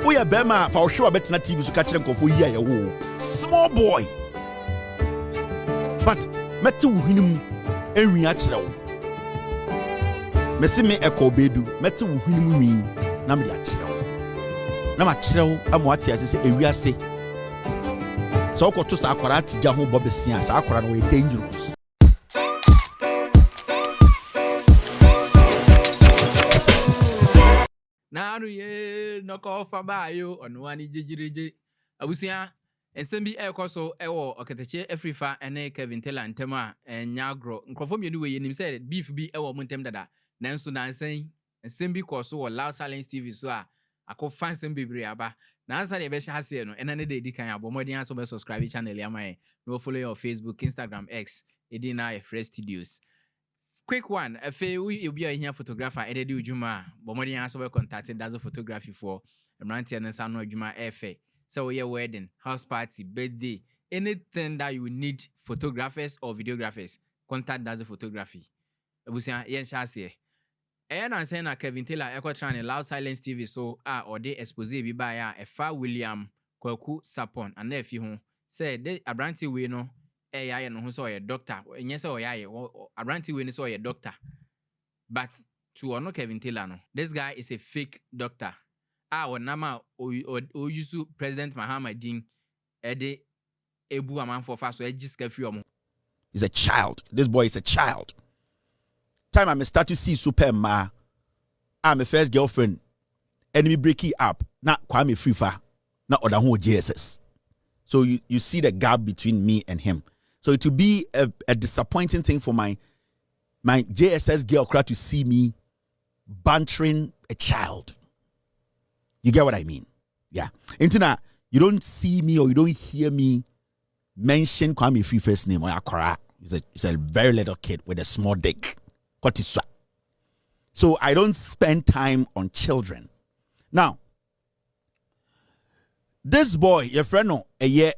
We are Bema for sure better TV so catch them for year small boy. But metu him enwi akyerɛw. Mesi me ekobedu metu him wi na me akyerɛw. Na ma kyerɛw amwate ase se ewiase. So okoto sa akwara atija ho bobesia sa akwara no we dangerous. Na anu ye no ko fa ba yo ono ani jejireje abusia ensem bi ekoso ewo Okatakyie Afrifa ene Kevin Taylor ntema nyagro nkrofo mienu we yenim say beef bi ewo montem dada nanso nansen ensem bi koso wo Loud Silence TV so a akofan nsem bebre aba na ansa de be hase no ena ne de edikan abomodin aso be subscribe channel ya man no follow your Facebook, Instagram, X edina Effeh Studios. Quick one, Effeh, we be a photographer, Eddie Ujuma, Bomodian has over contacted as a photography for Auntie and Son Ujuma Effeh. So, your wedding, house party, birthday, anything that you need photographers or videographers, contact as a photography. Abusia, yes, I say. And I'm saying, Kevin Taylor, Ekotran, Loud Silence TV, so, or they expose be by Effeh William, Kwaku, Sapon, and nephew, say, they a branty we know. I know who saw a doctor. Yes, or I Auntie when saw a doctor. But to honor Kevin Taylor, no, this guy is a fake doctor. Or Nama or Yusu President Mahama Ding Ede Ebu Aman for fast so just He's a child. This boy is a child. Time I'm start to see super ma. I'm a first girlfriend. Enemy breaking up. Not Kwame Afrifa. Not other who JSS. So you see the gap between me and him. So it will be a disappointing thing for my JSS girl crowd to see me bantering a child. You get what I mean? Yeah. Intina, you don't see me or you don't hear me mention Kwame Afrifa's name or Akora. He's a very little kid with a small dick. What is that? So I don't spend time on children. Now, this boy, your friend, no, a year.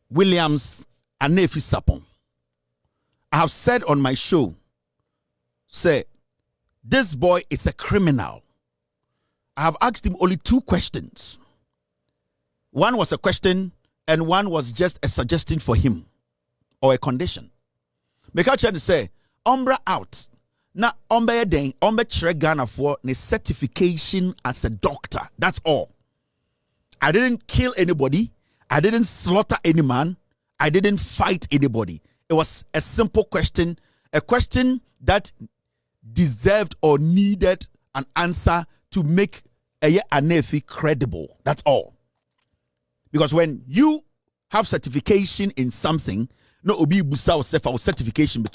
Williams and Nephi Sapon. I have said on my show, say, this boy is a criminal. I have asked him only 2 questions. One was a question, and one was just a suggestion for him, or a condition. Make out to say, Obra out. Na Ombe den, Ombe chere Ghana for a certification as a doctor. That's all. I didn't kill anybody. I didn't slaughter any man. I didn't fight anybody. It was a simple question, a question that deserved or needed an answer to make Nephi credible. That's all. Because when you have certification in something, no obi busa or certification,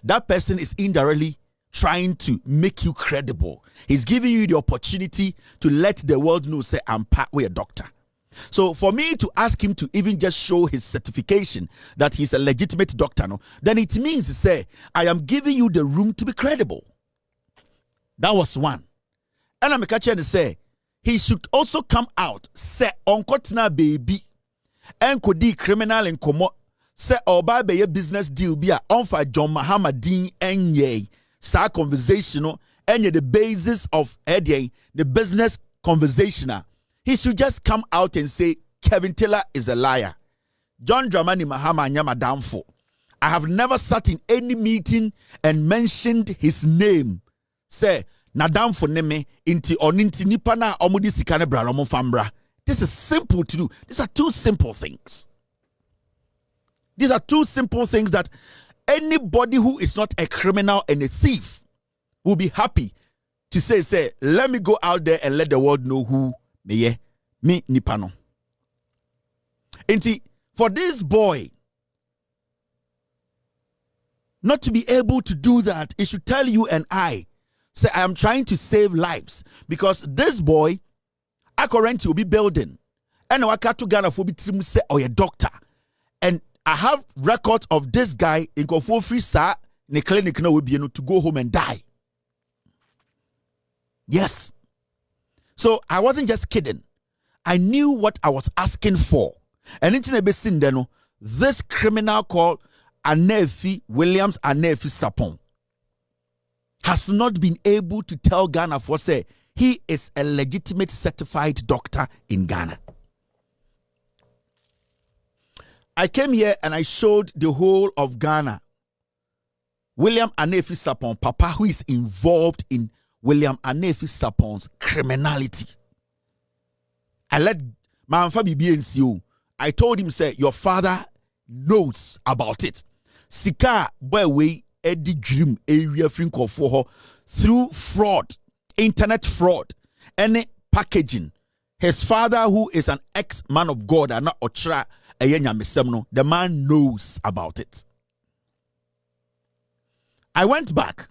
that person is indirectly trying to make you credible. He's giving you the opportunity to let the world know, say, I'm a doctor. So for me to ask him to even just show his certification that he's a legitimate doctor, no, then it means to say, I am giving you the room to be credible. That was one. And I'm catching to say, he should also come out, say, Onkotna baby, and could be criminal and come say, Oba be a business deal, be a onfa John Mahama Dean and ye, sa conversational, and the basis of the business conversational. He should just come out and say, Kevin Taylor is a liar. John Dramani Mahama Nyama Damfo. I have never sat in any meeting and mentioned his name. Say, Nadamfo neme, inti oninti nipana omudi sikane bralomo fambra. This is simple to do. These are 2 simple things. These are 2 simple things that anybody who is not a criminal and a thief will be happy to say, let me go out there and let the world know who me nipano. Inti, for this boy not to be able to do that, it should tell you and I, say, I am trying to save lives. Because this boy, I currently will be building. And I got to Ghana for be say, oh, a doctor. And I have records of this guy in Kofi free sa ne clinic now will be able to go home and die. Yes. So I wasn't just kidding. I knew what I was asking for. And in this criminal called Nephi Williams Nephi Sapon has not been able to tell Ghana for say He is a legitimate certified doctor in Ghana. I came here and I showed the whole of Ghana. William Anefi Sapon, Papa, who is involved in William Anefi Sapon's criminality. I let Manfa BBNCO. I told him, say, your father knows about it. Sika boy we Eddie Dream area for through fraud, internet fraud, any packaging. His father, who is an ex-man of God, and not Ochra the man knows about it. I went back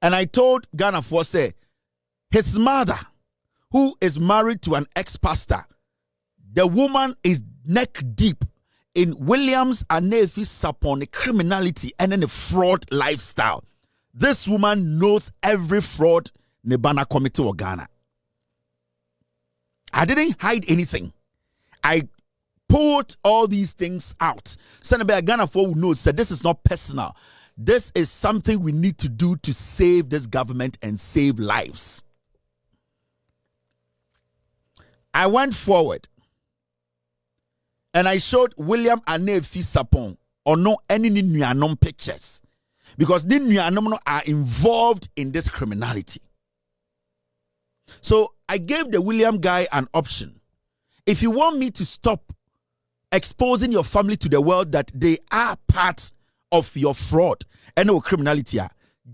and I told Ghana for say his mother, who is married to an ex-pastor, the woman is neck deep in Williams Anefi Sapon criminality and then a fraud lifestyle. This woman knows every fraud Nebana committee or Ghana. I didn't hide anything. I pulled all these things out. Senator Ghana for knows that this is not personal. This is something we need to do to save this government and save lives. I went forward and I showed William Anefi Sapon or no any Nyanom pictures because the Nyanom are involved in this criminality. So I gave the William guy an option. If you want me to stop exposing your family to the world that they are part of your fraud and no criminality,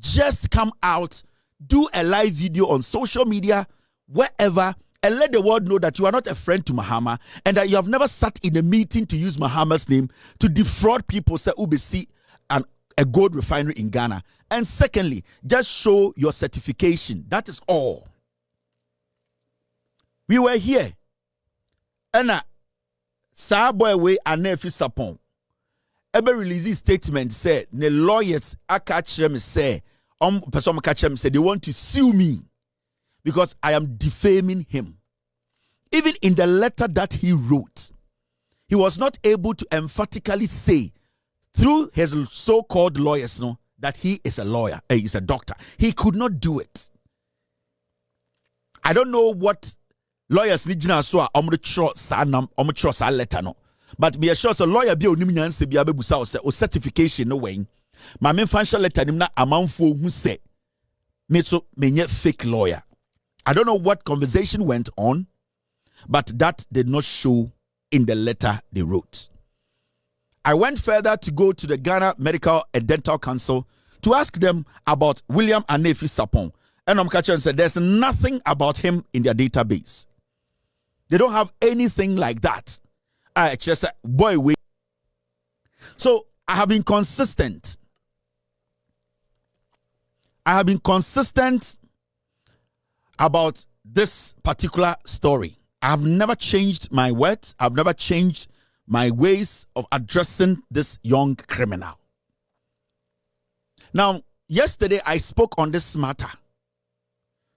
just come out, do a live video on social media, wherever, and let the world know that you are not a friend to Mahama and that you have never sat in a meeting to use Mahama's name to defraud people, say UBC and a gold refinery in Ghana. And secondly, just show your certification. That is all. We were here. And Boy we Anefi Sapon. Ebe release statement say the lawyers Akachem say person Akachem say they want to sue me because I am defaming him. Even in the letter that he wrote, he was not able to emphatically say through his so-called lawyers that he is a lawyer, he's a doctor. He could not do it. I don't know what lawyers need to so sa letter no. But be assured a lawyer be onim nyanse bia bebusa o say o certification no way. Ma me financial letter nim na amanfo hu say me so menye fake lawyer. I don't know what conversation went on, but that did not show in the letter they wrote. I went further to go to the Ghana Medical and Dental Council to ask them about William Anefi Sapon. And Omkacha said there's nothing about him in their database. They don't have anything like that. I just said, boy, wait. So I have been consistent. I have been consistent about this particular story. I have never changed my words. I've never changed my ways of addressing this young criminal. Now, yesterday I spoke on this matter.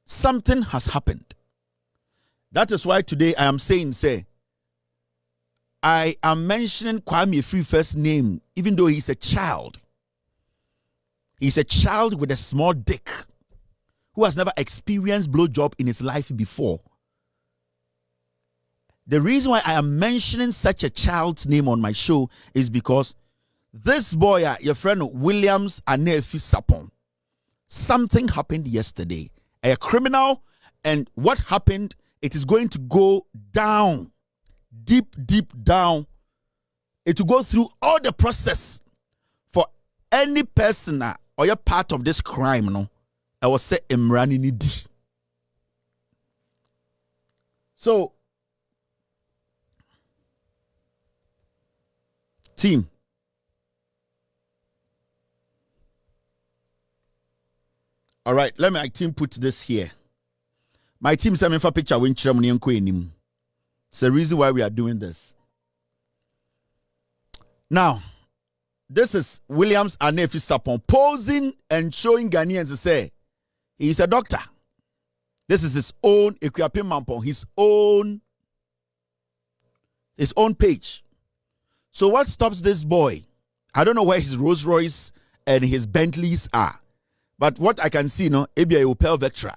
Something has happened. That is why today I am saying, I am mentioning Kwame Afrifa's name, even though he's a child. He's a child with a small dick who has never experienced blowjob in his life before. The reason why I am mentioning such a child's name on my show is because this boy, your friend Williams Anefi Sapon, something happened yesterday. A criminal, and what happened, it is going to go down, deep down. It will go through all the process for any person or you're part of this crime. No, I will say Imrani Nidi. So, team. All right, let my team put this here. My team sent me for picture when It's the reason why we are doing this. Now, this is Williams Anefi Sapon posing and showing Ghanaians to say he's a doctor. This is his own Mampong, his own page. So what stops this boy? I don't know where his Rolls Royce and his Bentleys are. But what I can see, ABI Opel Vectra.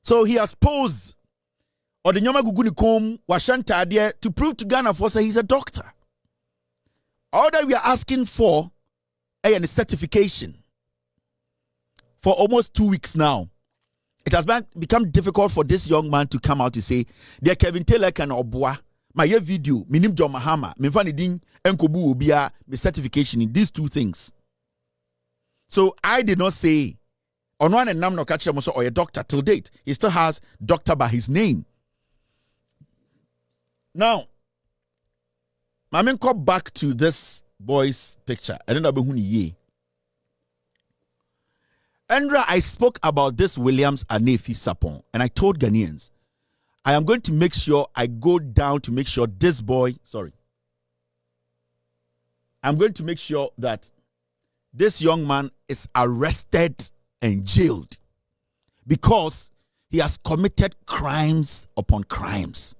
So he has posed or the nyoma guguni kom washanta there to prove to Ghana for say he's a doctor. All that we are asking for is a certification. For almost 2 weeks now, it has become difficult for this young man to come out to say, "Dear Kevin Taylor can obwa my video, minim John Mahama, me fani din enkobu obia me certification in these two things." So I did not say on one and nam no catch him or a doctor till date. He still has doctor by his name. Now, Mamen go back to this boy's picture. I don't know ye. Andra, I spoke about this Williams Anefi Sapon, and I told Ghanaians, I am going to make sure I go down to make sure this boy, I'm going to make sure that this young man is arrested and jailed because he has committed crimes upon crimes.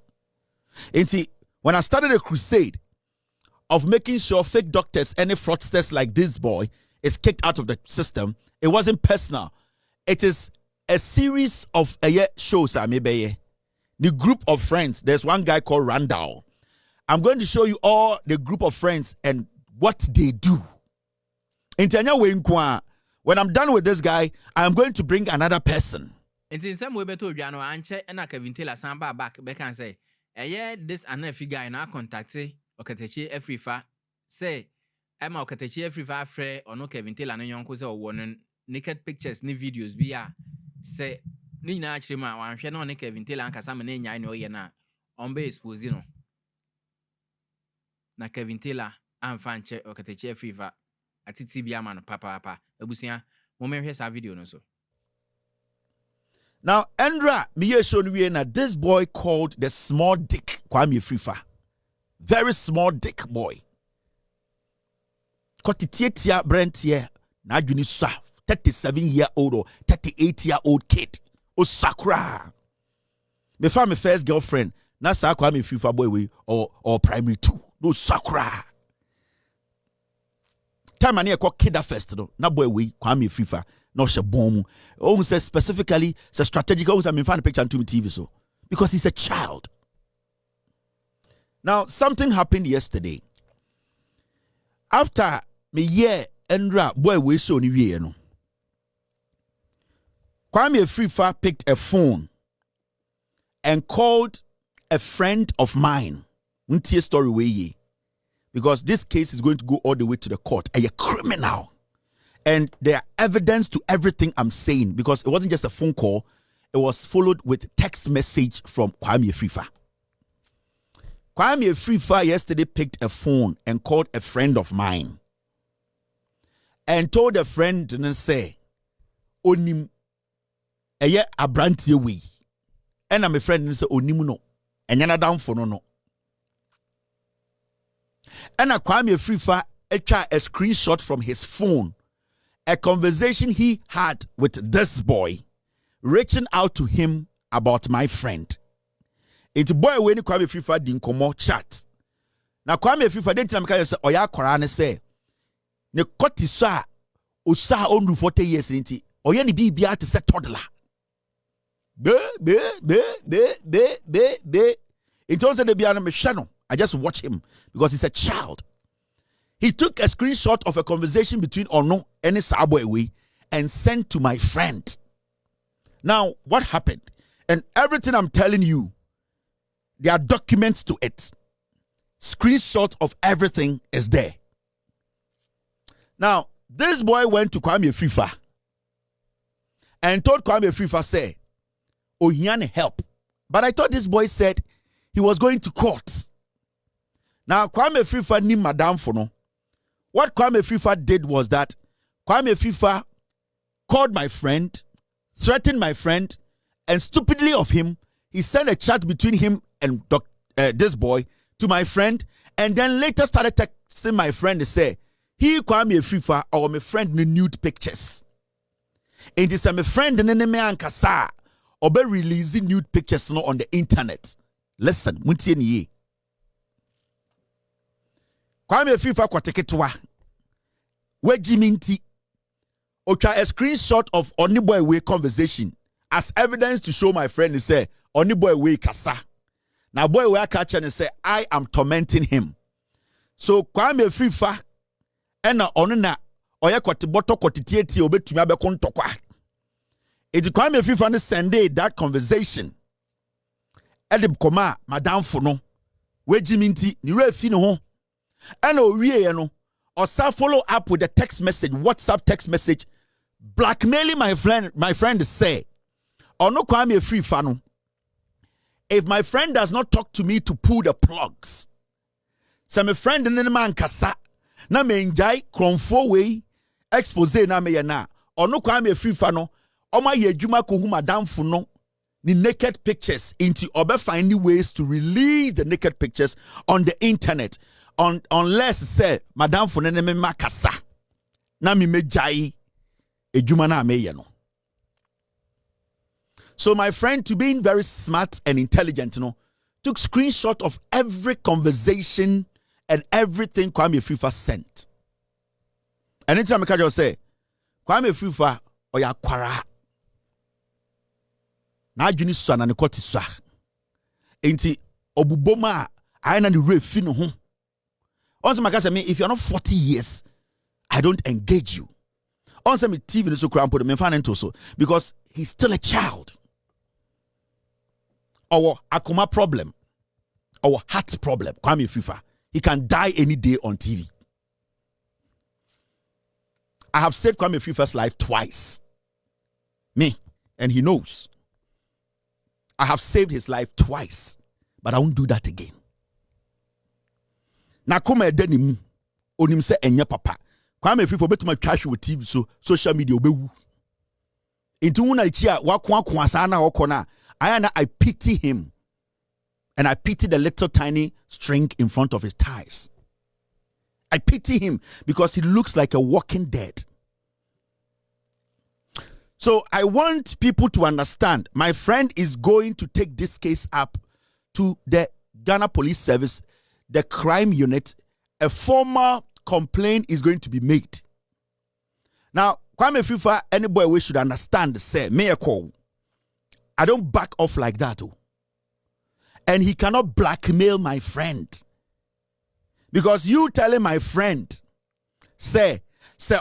And see, when I started a crusade of making sure fake doctors, any fraudsters like this boy, is kicked out of the system, it wasn't personal. It is a series of shows. The group of friends. There's one guy called Randall. I'm going to show you all the group of friends and what they do. When I'm done with this guy, I am going to bring another person. In some way, beto Jano Anche and I Kevin Taylor Samba back and say, this Anefi guy in our contact Okatakyie Afrifa say Emma Okatakyie Afrifa free or no Kevin Taylor and Yonko or one naked pictures, ni videos via say Nina Chima one shano ne Kevin Taylor and Casamane I know yana on base posino. Na Kevin Taylor and Fanche Okatakyie Afrifa at Tibiaman Papa Ebusia moment here's our video no so. Now, Andra, me shown we na this boy called the small dick Kwame Afrifa. Very small dick boy. Kotitietia Brentia, na Junisa, 37-year-old or 38-year-old kid. O Sakura. Me found my first girlfriend, na sa Kwame Afrifa boy or primary 2. No Sakura. Time I call kid first, no, na boy we Kwame Afrifa. No she bomb. Oh, says specifically, it's strategic. I mean, find a picture on TV so because he's a child. Now, something happened yesterday. After me year Andra boy we so ni we no. Kwame Afrifa picked a phone and called a friend of mine. Untie story we ye. Because this case is going to go all the way to the court. A criminal. And there are evidence to everything I'm saying because it wasn't just a phone call. It was followed with text message from Kwame Afrifa. Kwame Afrifa yesterday picked a phone and called a friend of mine. And told a friend and say, Onim, eye abrantie we. And I'm a friend and say, Onim no. And yana down for no. And Kwame Afrifa a screenshot from his phone. A conversation he had with this boy, reaching out to him about my friend. It's boy when Kwame Afrifa din komo chat. Na Kwame Afrifa den tinam ka say oya kwara ne say ne koti so a osa onru 40 years nti oya ne bibia te say toddler. Be. In terms of the bia na me hwe no, I just watch him because he's a child. He took a screenshot of a conversation between Ono and Sabwe and sent to my friend. Now, what happened? And everything I'm telling you, there are documents to it. Screenshot of everything is there. Now, this boy went to Kwame Afrifa and told Kwame Afrifa, say, oh, he had help. But I thought this boy said he was going to court. Now, Kwame Afrifa ni madam for no. What Kwame Afrifa did was that Kwame Afrifa called my friend, threatened my friend, and stupidly of him, he sent a chat between him and this boy to my friend, and then later started texting my friend to say, he Kwame Afrifa or my friend in nude pictures. And he said, my friend in the man kasa or be releasing nude pictures on the internet. Listen, muntie ni Kwame Afrifa kwa teketwa wejiminti ocha a screenshot of Oniboy we conversation as evidence to show my friend, he say, only boy we kasa. Now boy we catch and say, I am tormenting him. So Kwame Afrifa, ena onena oya kwati boto kwati tieti obetumi abekonto kwa. It Kwame Afrifa ne sende that conversation. Edib koma madam fono wejiminti ni refi ne ho. Ena owie no osa follow up with a text message, WhatsApp text message, blackmailing my friend say, ono Kwame Afrifa no, if my friend does not talk to me to pull the plugs, so my friend in the man kasa na me enjoy kronfo way expose na me na ono Kwame Afrifa no oma ye adwuma ko hu madam fo no ni naked pictures into obe finding ways to release the naked pictures on the internet unless say madam fo ne me makasa na me jai adwuma na me ye no. So my friend, to being very smart and intelligent, took screenshot of every conversation and everything Kwame Afrifa sent. And anytime I say, Kwame Afrifa oya kwara. Na adwini so na ne koti so. Enti obuboma ayana ni refi no ho. On some say me, if you're not 40 years, I don't engage you. On some TV no so krampo me fan into so because he's still a child. Our akuma problem, our heart problem, Kwame Afrifa. He can die any day on TV. I have saved Kwame Afrifa's life twice. Me, and he knows. I have saved his life twice, but I won't do that again. Na kuma edenimu, onim se enye papa. Kwame Afrifa betuma twash with TV so social media obewu. Into una chia wakwa sana okona. I pity him. And I pity the little tiny string in front of his thighs. I pity him because he looks like a walking dead. So I want people to understand, my friend is going to take this case up to the Ghana Police Service, the crime unit. A formal complaint is going to be made. Now, Kwame Afrifa, anybody we should understand, say, may I call? I don't back off like that. And he cannot blackmail my friend. Because you telling my friend, say,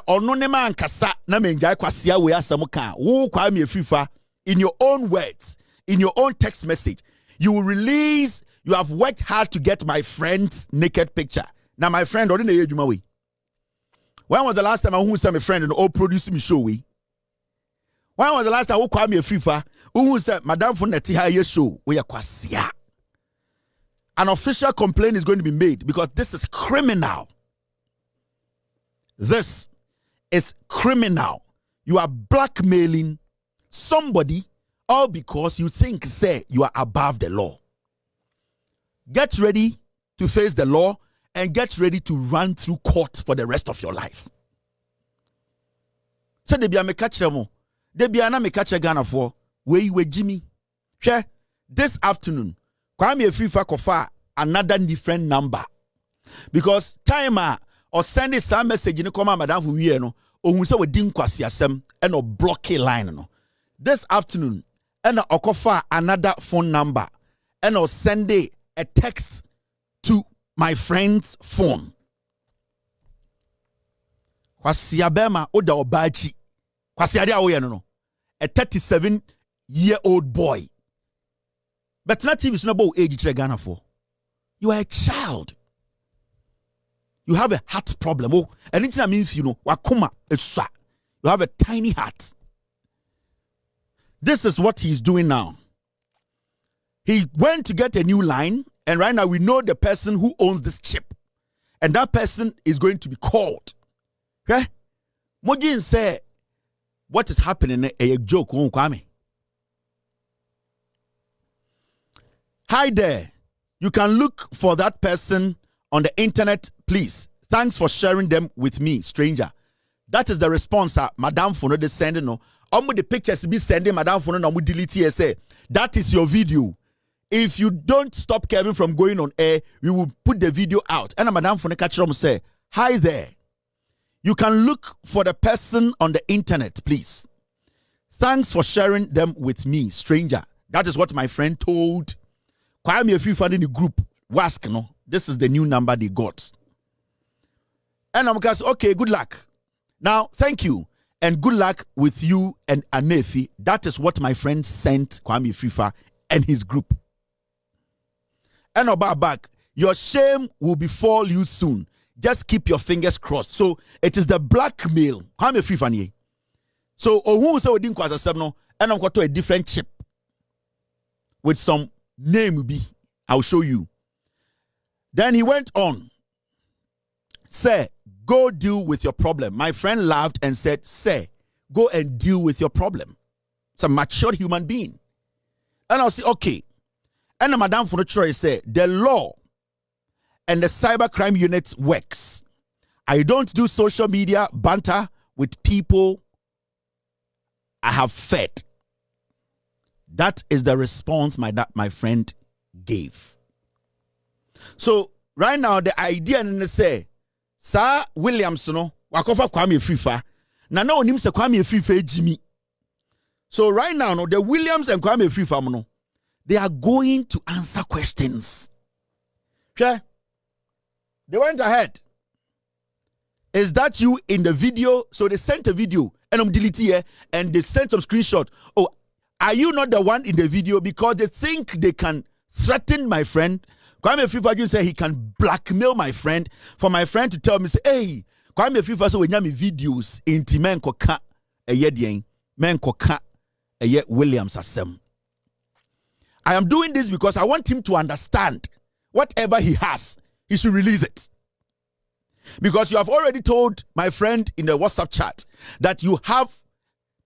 ononema ankasa na menjai kwasia we asamuka, wo Kwame Afrifa, in your own words, in your own text message, you will release, you have worked hard to get my friend's naked picture. Now my friend, when was the last time I saw my friend and all produce me show we? When was the last time I Kwame Afrifa who said Madam for Netiha show we are kwasia? An official complaint is going to be made because this is criminal. This is criminal. You are blackmailing somebody all because you think say you are above the law. Get ready to face the law and get ready to run through court for the rest of your life. So they be a mekachemo. They be ana mekache Ghana for we Jimmy. Share this afternoon. Kwame Afrifa kofa another different number. Because timer or send some message in the command madam for we no or who say we didn't kwasi asem and or block a line no. This afternoon and okofa another phone number and or send a text to my friend's phone. Kwasi abema oda obachi. Kwasi ade awo no. A 37-year-old boy. But not TV is not about age Ghana for. You are a child. You have a heart problem. Oh, and it means wakuma etsa. You have a tiny heart. This is what he's doing now. He went to get a new line, and right now we know the person who owns this chip. And that person is going to be called. Okay? Mojin say what is happening a joke, Kwame. Hi there. You can look for that person on the internet, please. Thanks for sharing them with me, stranger. That is the response Madam Fono de sending no. The pictures be sending Madam Fono no delete here say that is your video. If you don't stop Kevin from going on air, we will put the video out. And Madam Fono catch them say, hi there. You can look for the person on the internet, please. Thanks for sharing them with me, stranger. That is what my friend told Kwame Afrifa in the group. Wask, no, this is the new number they got. And I'm going to say, okay, good luck. Now, thank you. And good luck with you and Anefi. That is what my friend sent Kwame Afrifa and his group. And about back, your shame will befall you soon. Just keep your fingers crossed. So it is the blackmail. Kwame Afrifa. So who say we didn't quite accept no, and I'm going to a different chip with some name be. I'll show you. Then he went on. Say, go deal with your problem. My friend laughed and said, say, go and deal with your problem. It's a mature human being. And I'll say, okay. And the Madame Funochore said, the law and the cybercrime unit works. I don't do social media banter with people I have fed. That is the response my friend gave. So right now the idea and say, Sir Williams no wakofa Kwame Afrifa. Na onim se Kwame Afrifa ejimi. So right now no the Williams and Kwame Afrifa no they are going to answer questions. Okay? They went ahead. Is that you in the video? So they sent a video and I'm deleting here and they sent some screenshot. Oh, are you not the one in the video? Because they think they can threaten my friend. Kwame Afrifa say he can blackmail my friend for my friend to tell me, say, hey, Kwame Afrifa so when you videos inti men koka eyedien men koka eye Williams asem. I am doing this because I want him to understand whatever he has, he should release it. Because you have already told my friend in the WhatsApp chat that you have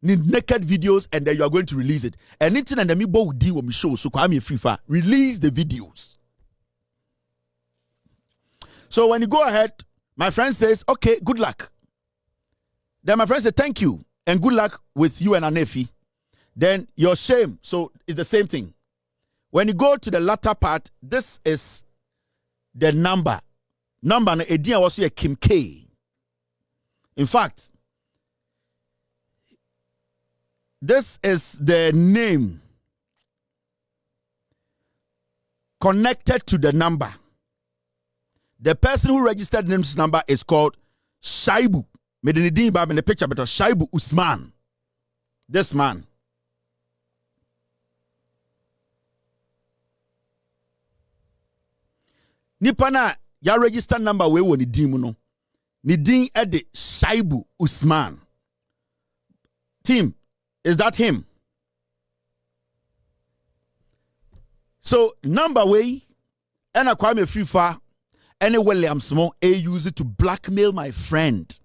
naked videos and then you are going to release it. And anything and the me bo deal with me show so Kwame Afrifa release the videos. So when you go ahead, my friend says, okay, good luck. Then my friend said, thank you and good luck with you and Anefi. Then your shame. So it's the same thing. When you go to the latter part, this is the number. Number Edian was here Kim K. In fact, this is the name connected to the number. The person who registered the name's number is called Shaibu. Made in the picture, but Shaibu Usman. This man. Nipana ya register number we wo ni din mu no. Ni din e de Shaibu Usman. Team, is that him? So number we and Kwame Afrifa and Williams mo use it to blackmail my friend.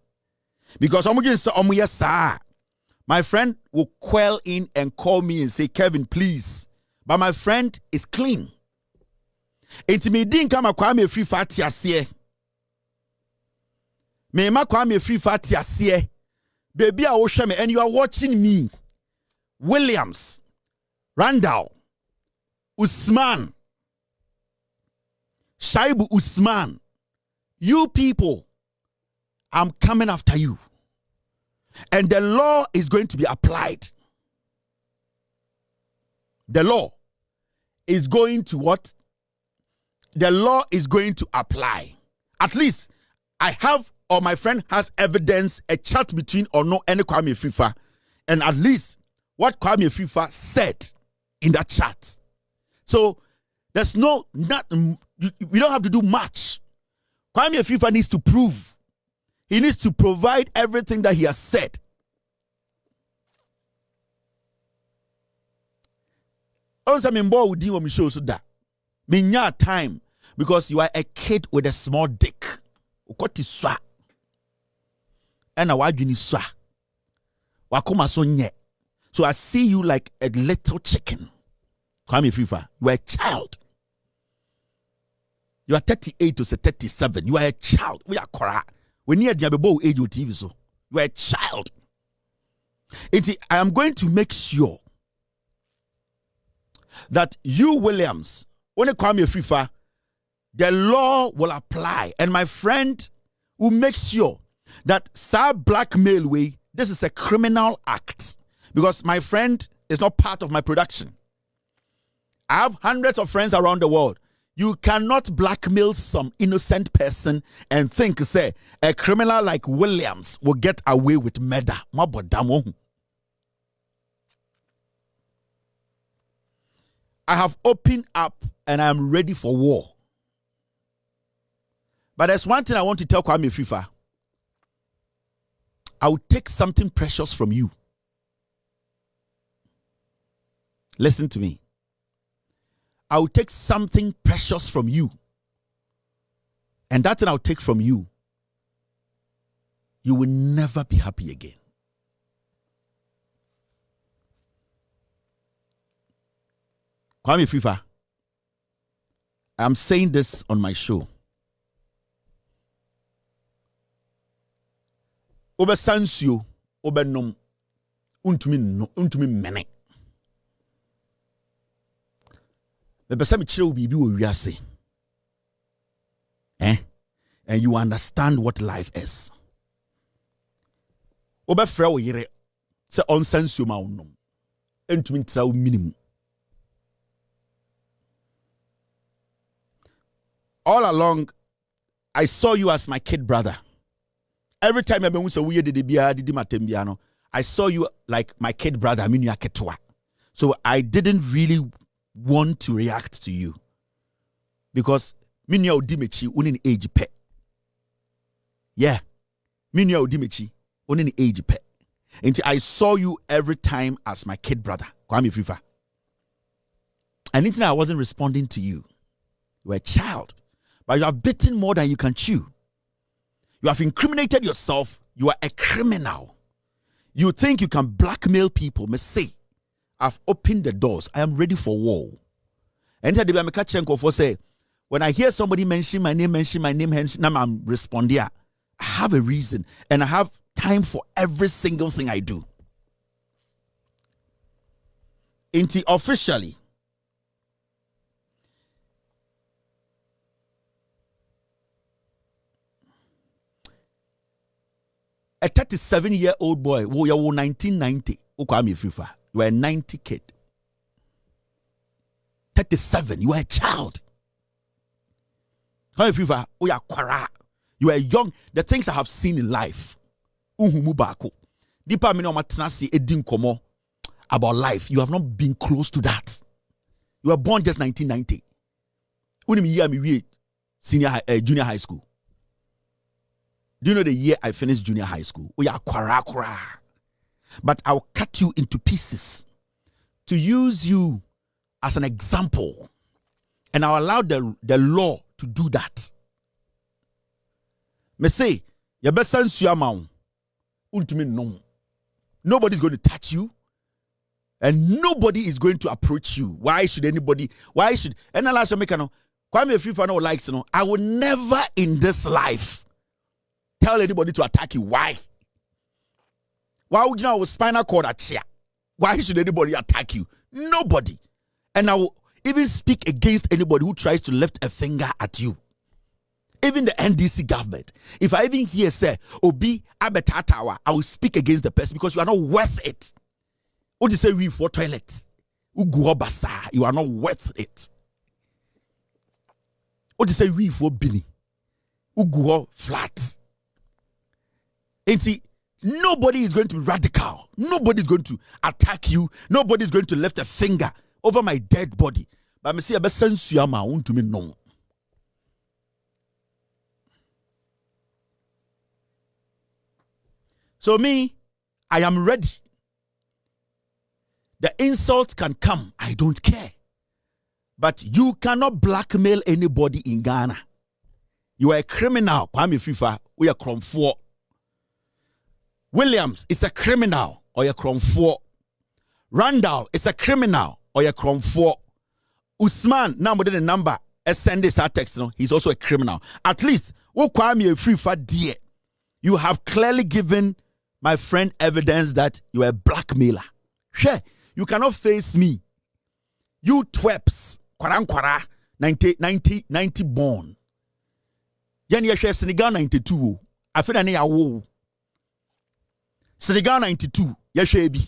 Because my friend will quail in and call me and say, Kevin, please. But my friend is clean. Intimi din kama Kwame Afrifa tiasie. Me ma Kwame Afrifa tiasie. Baby, I will show me, and you are watching me. Williams, Randall, Usman, Shaibu Usman. You people, I'm coming after you. And the law is going to be applied. The law is going to what? The law is going to apply. At least I have, or my friend has evidence, a chat between Ono and Kwame Afrifa. And at least what Kwame Afrifa said in that chat. So there's we don't have to do much. Kwame Afrifa needs to prove. He needs to provide everything that he has said. Also, Minya time because you are a kid with a small dick. Ukoti and a wajuni swa. Wakoma so nye. So I see you like a little chicken. Kwame Afrifa, you are a child. You are 38 to 37. You are a child. We are kora. We need a age of TV so. You are a child. I am going to make sure that you, Williams, when you Kwame Afrifa, the law will apply. And my friend will make sure that blackmail way, this is a criminal act. because my friend is not part of my production. I have hundreds of friends around the world. You cannot blackmail some innocent person and think, say, a criminal like Williams will get away with murder. I have opened up and I am ready for war. But there's one thing I want to tell Kwame Afrifa. I will take something precious from you. Listen to me. I will take something precious from you. And that thing I'll take from you, you will never be happy again. Kwame Afrifa, I'm saying this on my show. Obe sansio, obe nom, untumi mene. Mebesa chire obibi wo wiase. And you understand what life is. Obe frɛ wo yere sɛ on sansio ma onom. Entumi ntra wo minimum. All along, I saw you as my kid brother. Every time I saw you like my kid brother. So I didn't really want to react to you. Because minya odimechi unin age pe. Yeah. Minya odimechi unin age pe. And I saw you every time as my kid brother. Kwame Afrifa. And anything I wasn't responding to you. You were a child. But you have bitten more than you can chew. You have incriminated yourself. You are a criminal. You think you can blackmail people. Me say, I've opened the doors. I am ready for war. And say, when I hear somebody mention my name, now I'm responding. I have a reason. And I have time for every single thing I do. Auntie, officially, a 37-year-old boy, who you were 1990, you were a 90 kid. 37, you were a child. You are young. The things I have seen in life. About life. You have not been close to that. You were born just 1990. Junior high school. Do you know the year I finished junior high school? But I'll cut you into pieces to use you as an example. And I'll allow the law to do that. Me say, nobody's going to touch you. And nobody is going to approach you. Why should anybody? Why should? And I will never in this life tell anybody to attack you. Why? Why would you know with spinal cord at chair? Why should anybody attack you? Nobody. And I will even speak against anybody who tries to lift a finger at you. Even the NDC government. If I even hear say, Obi Abetatawa, I will speak against the person because you are not worth it. What do you say we for toilet? You are not worth it. What do you say we for Bini? Flat. And see, nobody is going to be radical. Nobody is going to attack you. Nobody is going to lift a finger over my dead body. But I say, I sense you to me no. So me, I am ready. The insults can come. I don't care. But you cannot blackmail anybody in Ghana. You are a criminal. Kwame Afrifa, we are Kromfo. Williams is a criminal or a Kromfo. Randall is a criminal or a Kromfo. Usman, now with the number, send this text, no, he's also a criminal. At least, Kwame Afrifa, dear, you have clearly given my friend evidence that you are a blackmailer. Sure, you cannot face me. You twerps, kwara, 90 born. Yan yeshe Senegal 92. I feel that Senegal 92. Yeshe bi.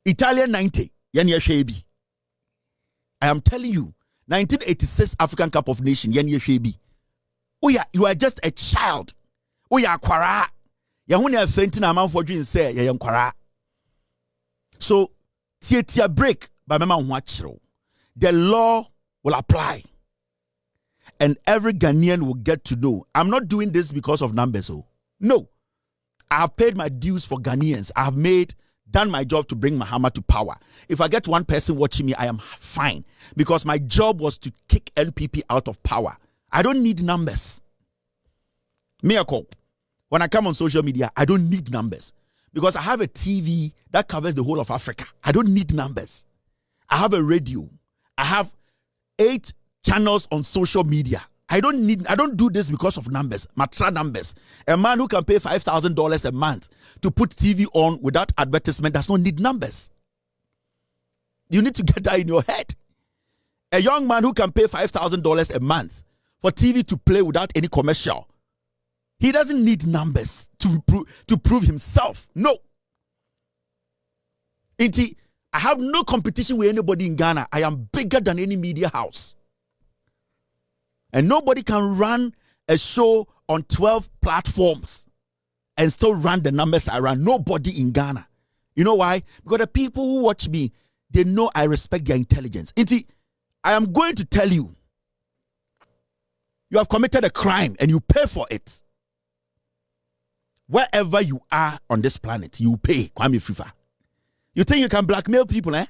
Italian 90, Yenya Shebi. I am telling you, 1986 African Cup of Nations, Yenya Shebi. You are just a child. Kwara. Yahunya fainting a man for dream say kwara. So tia break by mama watchro. The law will apply. And every Ghanaian will get to know. I'm not doing this because of numbers. Oh. No. I have paid my dues for Ghanaians. I have done my job to bring Mahama to power. If I get one person watching me, I am fine. Because my job was to kick NPP out of power. I don't need numbers. Miracle. When I come on social media, I don't need numbers. Because I have a TV that covers the whole of Africa. I don't need numbers. I have a radio. I have 8 channels on social media. I don't do this because of numbers, matra numbers. A man who can pay $5,000 a month to put TV on without advertisement does not need numbers. You need to get that in your head. A young man who can pay $5,000 a month for TV to play without any commercial, he doesn't need numbers to prove himself. No. Auntie, I have no competition with anybody in Ghana. I am bigger than any media house. And nobody can run a show on 12 platforms and still run the numbers I run. Nobody in Ghana. You know why? Because the people who watch me, they know I respect their intelligence. Auntie, I am going to tell you, you have committed a crime and you pay for it. Wherever you are on this planet, you pay. Kwame Afrifa. You think you can blackmail people, eh?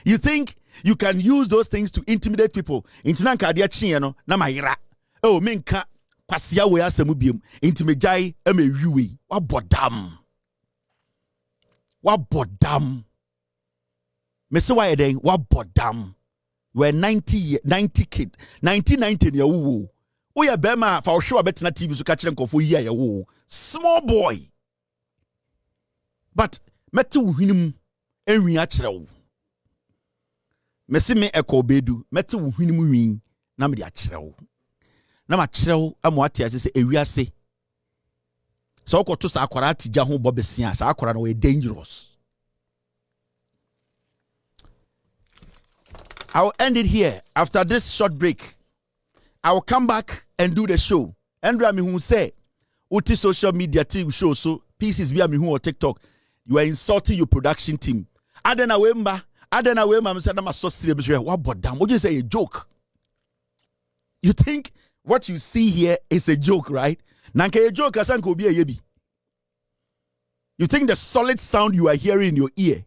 You think you can use those things to intimidate people? Intinanka dia chieno na Nhyira. Oh, menka kwasia we asemu biem. Intimejai emewiwe. Wa bodam. Wa bodam. Mese wa eden wa bodam. We 90 kid. 1990 ya wo. Oya bema fa ohwe abetena TV so ka kire nkofo yi ya wo. Small boy. But meti wuhinimu enwi a kire wo. Mesi me ekobedu meti wuhinimu win na me de a kire wo. Na ma kire wo amwate ase se ewiase. So okoto sa akwara atija ho bobesia sa akwara no we dangerous. I'll end it here. After this short break, I will come back and do the show. Andrea me who say, uti social media team show so pieces via me who on TikTok. You are insulting your production team. Adena wemba, I'm saying I'm so serious. What but damn? What you say a joke? You think what you see here is a joke, right? Nanke a joke asan ko be a yebi. You think the solid sound you are hearing in your ear,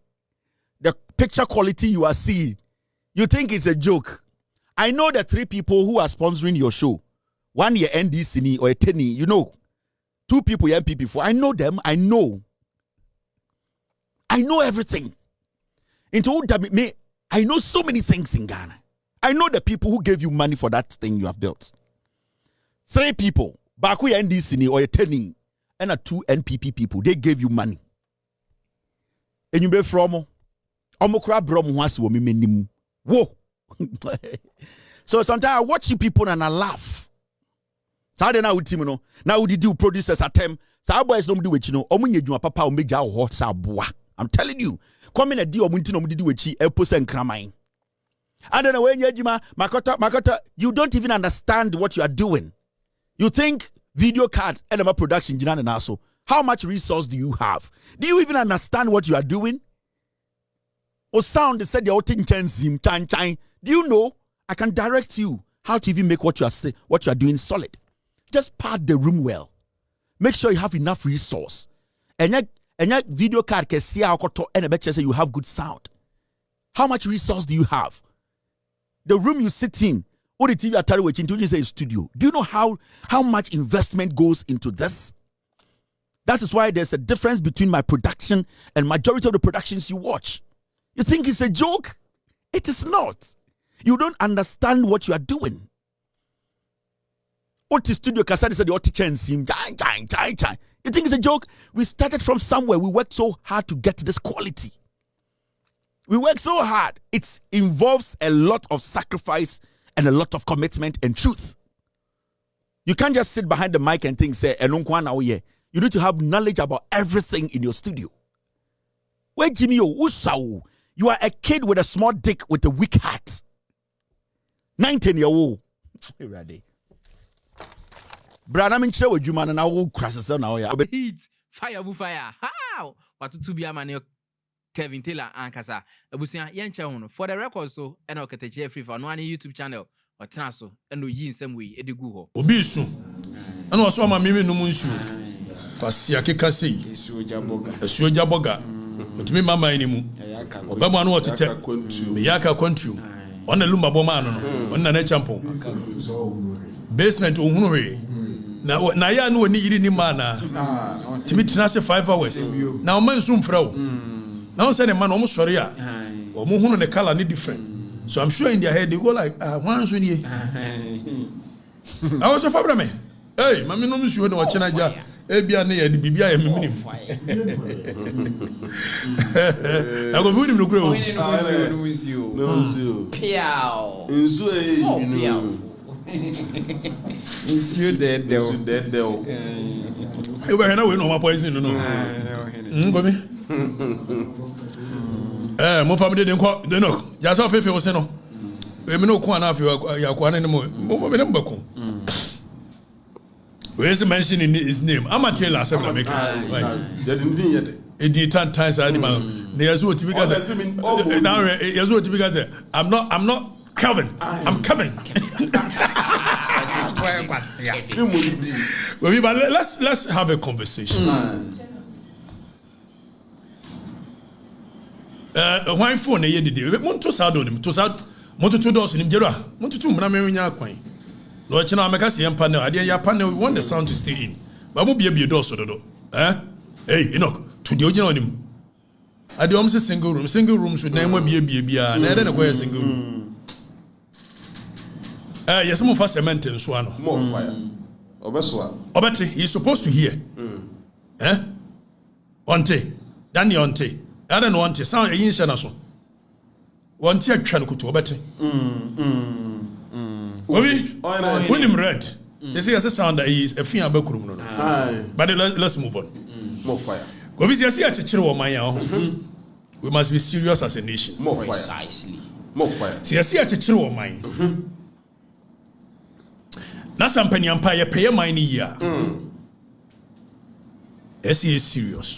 the picture quality you are seeing, you think it's a joke? I know the 3 people who are sponsoring your show. 1 year NDC or a 10, you know. 2 people MPP for. I know them. I know everything. Into me, I know so many things in Ghana. I know the people who gave you money for that thing you have built. 3 people, Baku NDC or a 10, and 2 NPP people, they gave you money. And you be from Omokra Brom was women. Whoa. So sometimes I watch you people and I laugh. So now with team, now we do producers attempt. So boys don't do it, omunye papa o meja o hot sa boa. I'm telling you, come in a deal omunti no do it elpos and kramine. And then when yejima makota, you don't even understand what you are doing. You think video card and production jinan and also. How much resource do you have? Do you even understand what you are doing? Or sound they said you're time. Do you know? I can direct you how to even make what you are doing solid. Just pad the room well. Make sure you have enough resource. And your video card can see how and a say you have good sound. How much resource do you have? The room you sit in, or the TV at which into say studio. Do you know how much investment goes into this? That is why there's a difference between my production and majority of the productions you watch. You think it's a joke? It is not. You don't understand what you are doing. Oti studio kasadi said the oti chensim. You think it's a joke? We started from somewhere. We worked so hard to get to this quality. We work so hard. It involves a lot of sacrifice and a lot of commitment and truth. You can't just sit behind the mic and think, say, you need to have knowledge about everything in your studio. Where Jimmy Usaw, you are a kid with a small dick with a weak heart. 19-year-old. Ready. Brother, I'm in show with you, man, and I will crash the sun now. Heat, fire. How? What to be a man, Kevin Taylor, and Casa, Abusia, Yancha, for the record, so, and Okatakyie Afrifa on one YouTube channel, or Traso, and we in some way, Ediguho. Obisu, and also my mimi no munsu. Pasiake Kasi, Suja Boga, to me, Mamma anymore. Obama, what to tell Miyaka country, on the Lumba Bomano, on the Agyapong. Basement, Unhuri. Now, Naya no need any mana. To meet Nasa 5 hours. Now, man, soon throw. Now, send a man almost sorry. Or Muhun and the color need different. So I'm sure in their head they go like, once a year. I was a fabrame. Hey, Mammy, no, you know what China. Ebia near the Bibia and Minim. I go with him to grow. You dead, though. You were no my poison, no. More family didn't call the no. Just off if you was no. We no quan after Yawan anymore. Where's the mention in his name? I'm a tailor, I'm a maker. They didn't yet. It did 10 times animal. There's what to be gathered. Now, there's what to be gathered. I'm not Calvin. I'm coming. But let's have a conversation. Why phone a year did you want to sound on him to sound Moto doors in Nhyira? Want to Mnamenya Quine? No, China make us young panel. I didn't panel. We want the sound to stay in. But won't be a door so do. Eh? Hey, Enoch, to the original him. I do almost a single room. Single rooms should name be a and then a single room. Yes, more fast cement and Swano. More fire. Obeti, he's supposed to hear. Eh? Auntie, Danny Auntie. I don't know Auntie. Sound Ayisha naso. Auntie can go to Obeti. When him read, they say as a sound that he is a fiend about Kurum. But let's move on. More fire. Kofi, see a chichiro my we must be serious as a nation. More fire. Precisely. More fire. See a chichiro my. That's some penny empire pay my year. Yes, he is serious.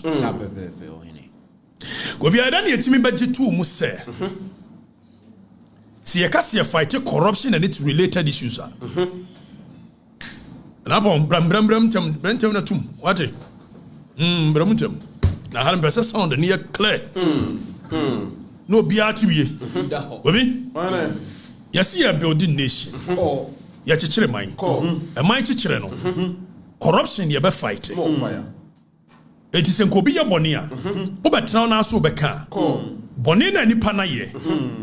Kofi, I don't need to me budget 2 must say. See, a cassia fight corruption and its related issues. And upon Bram tum. What? Bramutum. Now, having better sound near clear. No BRTV. You see a building nation. Yachichre mine. A mighty chireno. Corruption, you be fighting. More fire. It is in Kobia Bonia. But now, so beka. Bonina ni pana ye.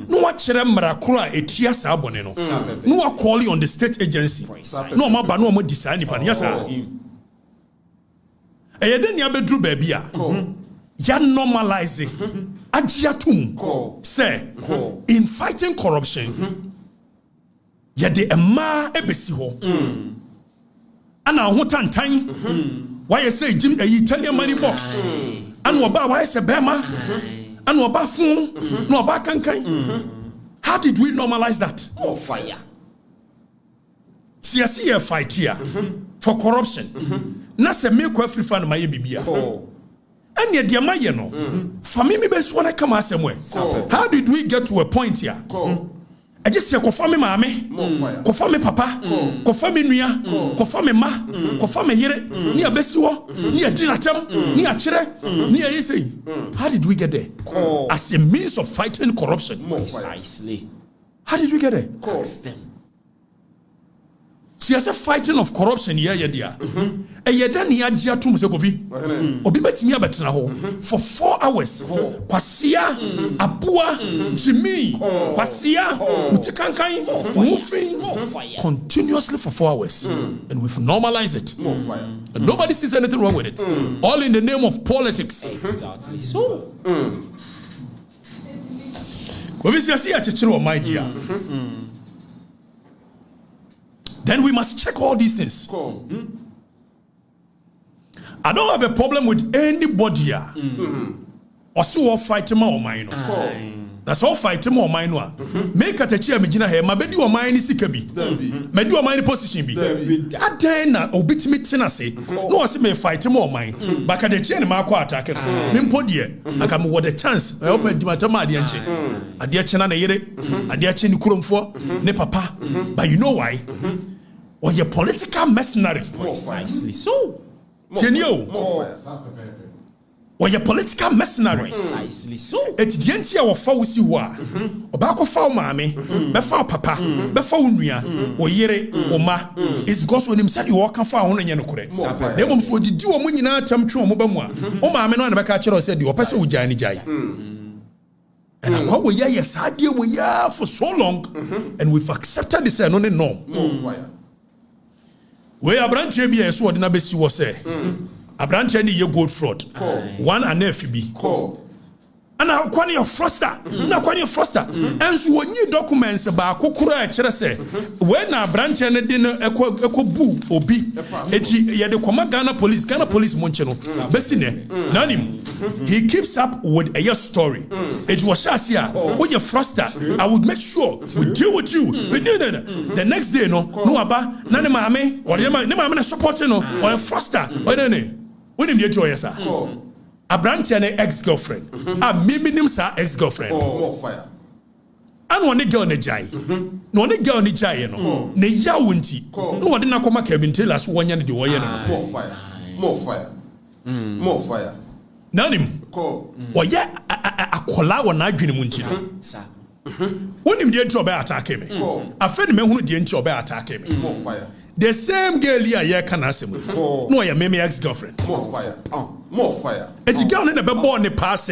No wa chere mrakura etia sa boneno. No wa call on the state agency. No ma ba no mo design ni pana yasa. E den ya bedru ba bia. Ya normalizing. Agiatum. Say in fighting corruption. Ya de ema ebesi ho. Ana ho tantan. Why you say Jim Italian money box? And oba why say bema? And oba phone? No oba kankai. How did we normalize that? More fire. See a fight here for corruption. Na se me ko Afrifa na maye bibia. And ye dia maye no. Family be so na come asem. How did we get to a point here? I just say Kofi me mame, Kofi me papa, Kofi me nua, Kofi me ma, Kofi me yere, ni abesiwo, ni adinatam, ni akire, ni ayise. How did we get there? As a means of fighting corruption. Precisely. How did we get there? See, as a fighting of corruption, yeah, dear. A yedan ya jiatum se Kofi. Obi betimi abetena ho for 4 hours. Kwasia, Abua, Jimmy, Kwasia, Utikankai, moving continuously for 4 hours. And we've normalized it. And nobody sees anything wrong with it. All in the name of politics. Exactly so. Kofi see a chichiro my dear. Then we must check all these things. I don't have a problem with anybody here also fight ma o man no that's all fight ma o man no make Okatakyie amegina he ma bedi o man ni sika bi ma di o man ni position bi adan na obitimi tena se no se me fight ma o man ba Okatakyie ni ma akọ attack no me mpodie aka me the chance I open di matama ade enche ade eche na yere ade eche ni kuromfo ne papa but you know why or your political mercenary Precisely so. Tenio or your political mercenary. Precisely so. It's the entity of Fauci wa. Obako Fau Mame, Befau Papa, Befau Nuya, Oyere, Oma. It's because when him said you walk and found on Yanokure. They won't so did you a munina tam true mobamwa. Oma Meno and Bacachero said you are person with Jani Jai. And I call we yes, I deal we for so long, and we've accepted this and on the norm. Where a branch be a sword in a besi was say. A branch any your gold fraud. One and FB. And now kwani your froster. Now kwani your froster. And so when you documents about kokura say when a branch and dinner echo boo obi eti ya de koma Ghana police moncheno besine nanim he keeps up with a story. It was shasia oh you froster I would make sure we deal with you the next day no aba nane maame or ne maame support no or a froster or ne when him joy sir a branch and an ex-girlfriend. A minim sa ex-girlfriend. More fire. And one girl ne jai. No one girl ne jai no. Ne Auntie. No one didn't come Kevin tell us one yan the way. More fire. More fire. More fire. Nanim. Or ya a kola or na dream munchi. When him did job attack me. A friend me who didn't job attack me. More fire. The same girl here can ask him. No, your maybe ex-girlfriend. More fire. More fire. And the girl in the born the pass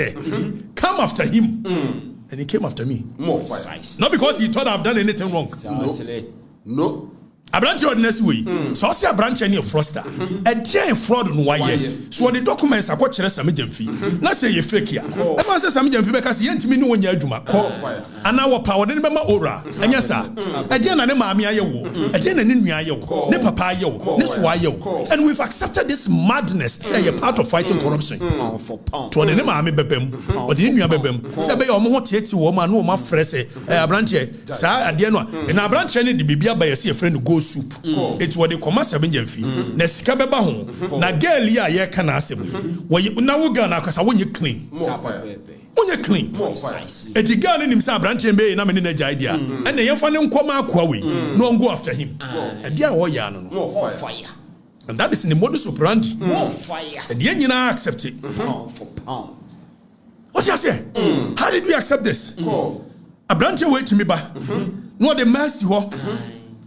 come after him. And he came after me. More fire. Not because he thought I've done anything wrong. No. A branch ordinance way. So I see a branch any froster. A giant fraud on why. So the documents are what some fee. Not say you fake here. Everyone says some fee because you ain't me no one yajuma. And our power didn't remember Obra. And yes, sir. Again, I mammy ayo. Again, and in me ayo. Ne papa yo. Ne swayo. And we've accepted this madness. Say you're part of fighting corruption. For pound. To the name of bebem. Or the new bebem. Say by your more tietty woman who my fresh a branch. Sir, at the end. And a branch any the baby by a friend go soup. It's what they come as a benjamin fee. Nesika beba home. Na girl ya ye can ask him. Where you now we go now because I want you clean. More fire. When you clean. Et the girl in himself branch and bay and I'm in the idea. And the young fan come out Kwaku. No one go after him. And dear Oyano. More fire. And that is in the modus operandi. More fire. And the you now accept it. Pound for pound. What you say? How did we accept this? A branch away to me ba. No the mercy ho.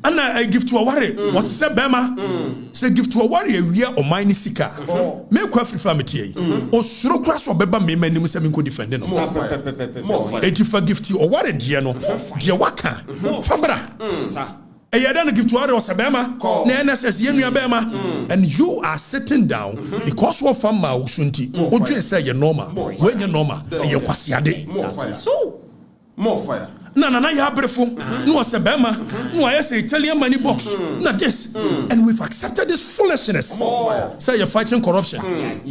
And I give to a worry. What is a bema? Say give to a warrior we are or mine sika. Make Kwaku Afrifa metie. O suro class or beba me many museum could defend no. More fire. If you give to a worry dear no. Dear waka. Fabra. And you don't give to others Bema, NSS Yenu Bema, and you are sitting down because what from Mausunti, what you say you're normal, when you're normal, and you're quasiade. More fire. So, more fire. No, ya brefo, no Sebema, no, I say Italian money box, not this. And we've accepted this foolishness. Say you're fighting corruption.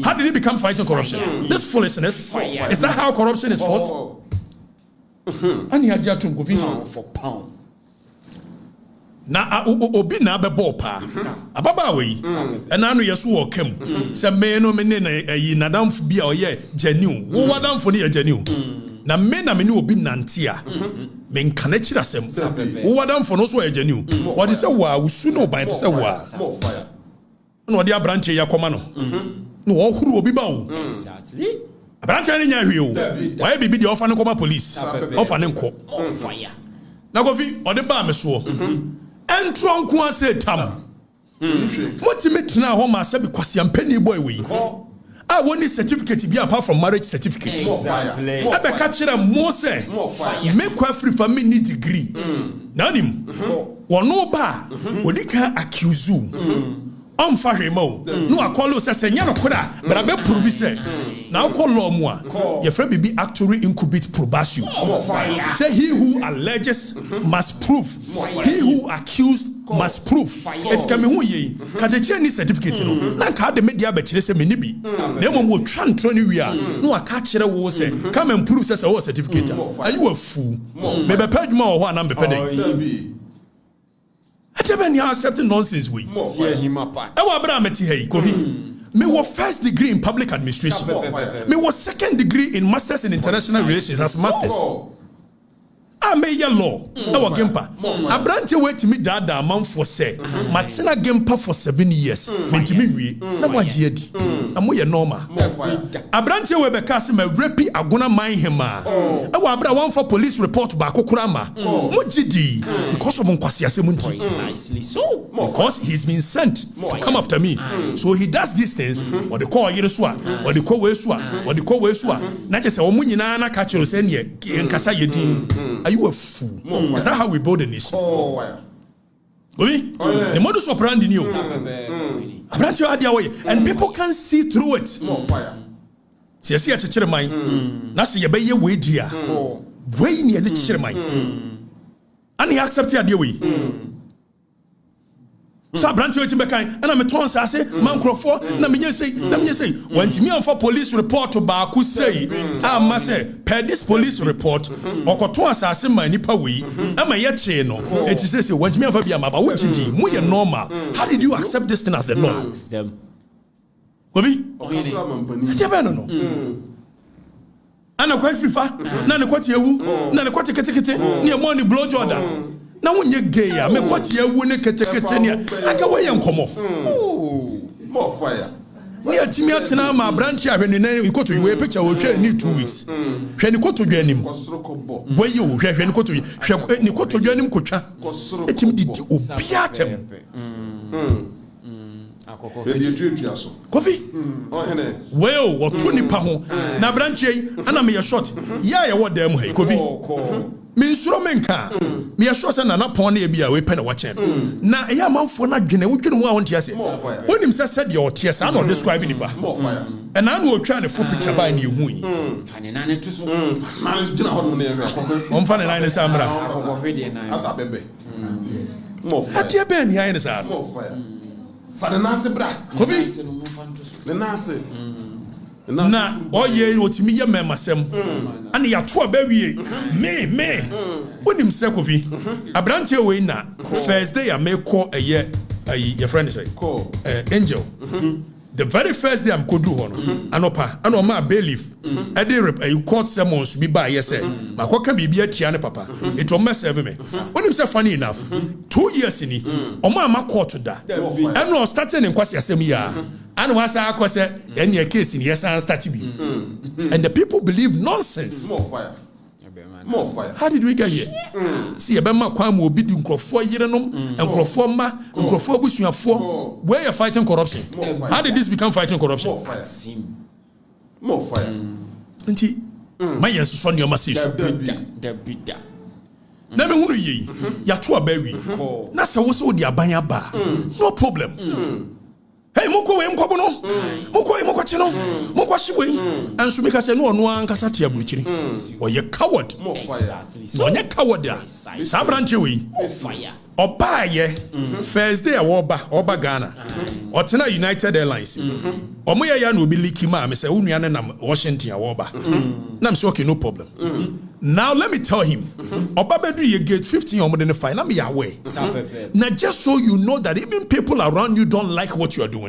How did it become fighting corruption? This foolishness. Is that how corruption is fought? And you had to go for pound. Na obi na bebo pa ababa we na no yeso wo kam se me no me ne yi nadamfo bia oye genuine wo wadamfo ne genuine na me na me ne obi nante a me nkana kira sem wo wadamfo no so genuine what is say wa usu no ban to say wa no dia branch ya koma no no wo huru obi ba wo Exactly. branch ya nya hwe o why bibi dia ofa ne koma police ofa ne nko Fire. na Kofi ode ba me so Entron kwa say tam. Multimedia na home asa be kwasi ampani boy we. Ah woni certificate bi apart from marriage certificate. Exactly. Ebe ka kire mo say me Kwaku Afrifa me need degree. Nanim. Wono ba odika accuse Amfa hwemo no akolo say nya no kora bra be prove say na akolo mu a your friend be actually incubate probation say he who alleges must prove he who accused must prove it can be who ye Katakyie ni certificate no na ka de media be kire se me ni bi na mo wo twa ntro ni wi a no aka kire wo se come and prove say wo certificate are you a fool me be page ma wo ho anam be pede Atebe ni accept nonsense we hear him apart e wa bra meti hey Kofi me was first degree in public administration me was second degree in masters in international relations as masters I may law. I was Gempa. I branch away to me that amount for say. Matina Gempa for 7 years. Meant me, no more jedi. I'm more normal. I branch away because my repi agona mind him. I was one for police report by Kokurama. Mujidi because of Unquasia Semunti. Precisely so. Because he's been sent to come after me. So he does these things. Or the call Yereswa, or the call Weswa, or the call Weswa. Not just a woman in Anna catcher send ye and Kasa Yedin. Are you a fool? Is that how we build a nation? The modus operandi new. And people can see through it. See, see, I tell you, mine. That's your baby way, dear. Way near the chair, mine. And he accepted the way. So branch you and I'm a ton say Magraheb na me say when me for police report to Kwaku say I must say per this police report okoton asase man nipa we am ye che no it say when me for bia maba what did mu ye normal how did you accept this thing as the norm them Kofi no ana kwa Afrifa na ne kwati ewu na ne kwati ketekete ne money blow Jordan na wonye gay ya me kwati ewu ne ketekete ne aka we yenkomo more fire we atimi atena ma branch ahwene na ikoto we picture wo twa ni 2 weeks hwe ni koto dwanim we yo hwe ni koto hwe ni koto dwanim kotwa etimi didi obiatem Kofi well what 20 pa ho na branch yi ana me short ya ye wo dem he Kofi me nsuro menka me sure say na pon na bia we pen watch na e amanfo na dwene wodwene ho a won tie se wonim se said your tie sa na describe ni ba and na no otwa ne fo picture ba ni hu yi fane na ne to so man gina ho ne on fane na ne samra asa bebe more fire atia ben ya ne sa more fire fane na se bra Kofi le na se na oye otimi ye memasem ane ya to abawie me wonim se Kofi abrante we na first day ya meko eye your friend say angel the very first day I'm kodu ho no anopa ano ma bailiff e dey rep court summons bi ba ye say makoka bibia tia ne papa it will mess me wonim se funny enough 2 years ni omo ama court da and no starting in kwasi asem ya and was akose en your case in yes and start bi and the people believe nonsense more fire how did we get here see e be ma kwan mo obi di nkrofo yerenom nkrofo ma nkrofo abusuafo where you fighting corruption how did this become fighting corruption more fire nti my yes so no message the bitter na me hunu yi ya to abawi na se wo se wo di aban aba no problem hey moko we mkobo no moko che no moko hye anso me ka se no ono ankasa te abuchiri oye coward exactly so onye coward a sa branch we fire oba ye first day oba Ghana otena United Airlines omo ya na obi liki ma me se unua ne na Washington oba na me say okay no problem now let me tell him oba bedu ye gate 15 omo de fine na me ya we now just so you know that even people around you don't like what you are doing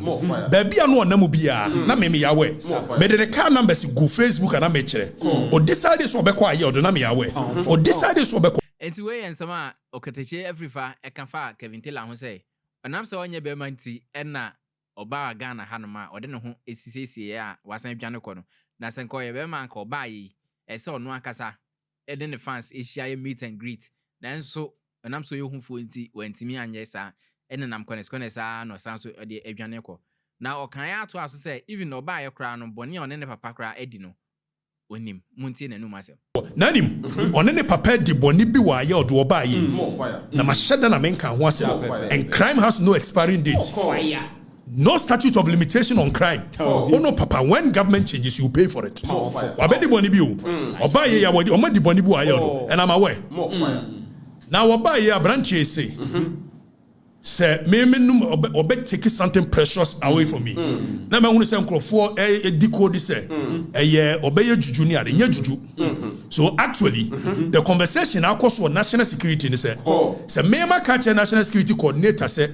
baby anu onam bia na me ya we me de car numbers go Facebook and na me kire o decide so obekọ aye o do na me ya we o decide so obekọ enti we ensama Okatakyie Afrifa ekafa Kevin Taylor ho say onam se onye be manti na oba Ghana hanoma ode ne ho esisiesie a wasan dwane kọ no na senko ye be man ka oba yi ese ono akasa ede ne fans ehia meet and greet nanso onam so ye humfo enti wantimi anye sa ene nam kone sa no sanso ode adwane kọ na okan ya ato aso say even oba ye kra no boni one ne papa kra edi no onim muntie nanu masem nanim one ne papa di boni bi wa ye odo oba ye na ma sheda na menka ho ase and crime has no expiring date fire no statute of limitation on crime oh no papa when government changes you pay for it wabedi boni bi o oba ye ya wodi o ma di boni bi wa ye odo and I'm aware now oba ye abranche say say me num obe take something precious away from me na me hunu say nkrofo decode say obeye juju ni ade nya juju so actually the conversation across national security ni say me ma catch national security coordinator say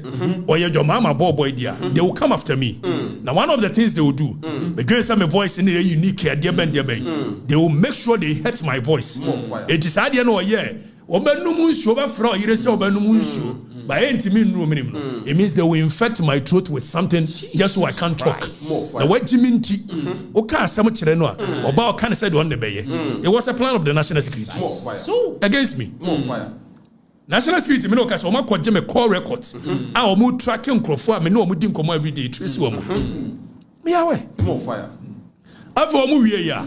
oye jomama boy dia they will come after me now one of the things they will do the grace of my voice in a unique they will make sure they hurt my voice it is ade no oye obenum nsuo ba fra oyire say obenum nsuo by it means they will infect my throat with something just so I can't talk. The way Jiminti, Oka Sam Chireno, Oba can say on the bay. It was a plan of the national security. So against me. National security, me no case Oma kwa jeme call records. I will move tracking crofo, me no mudin come every day. Trace woman. Me away. More fire. After we ya,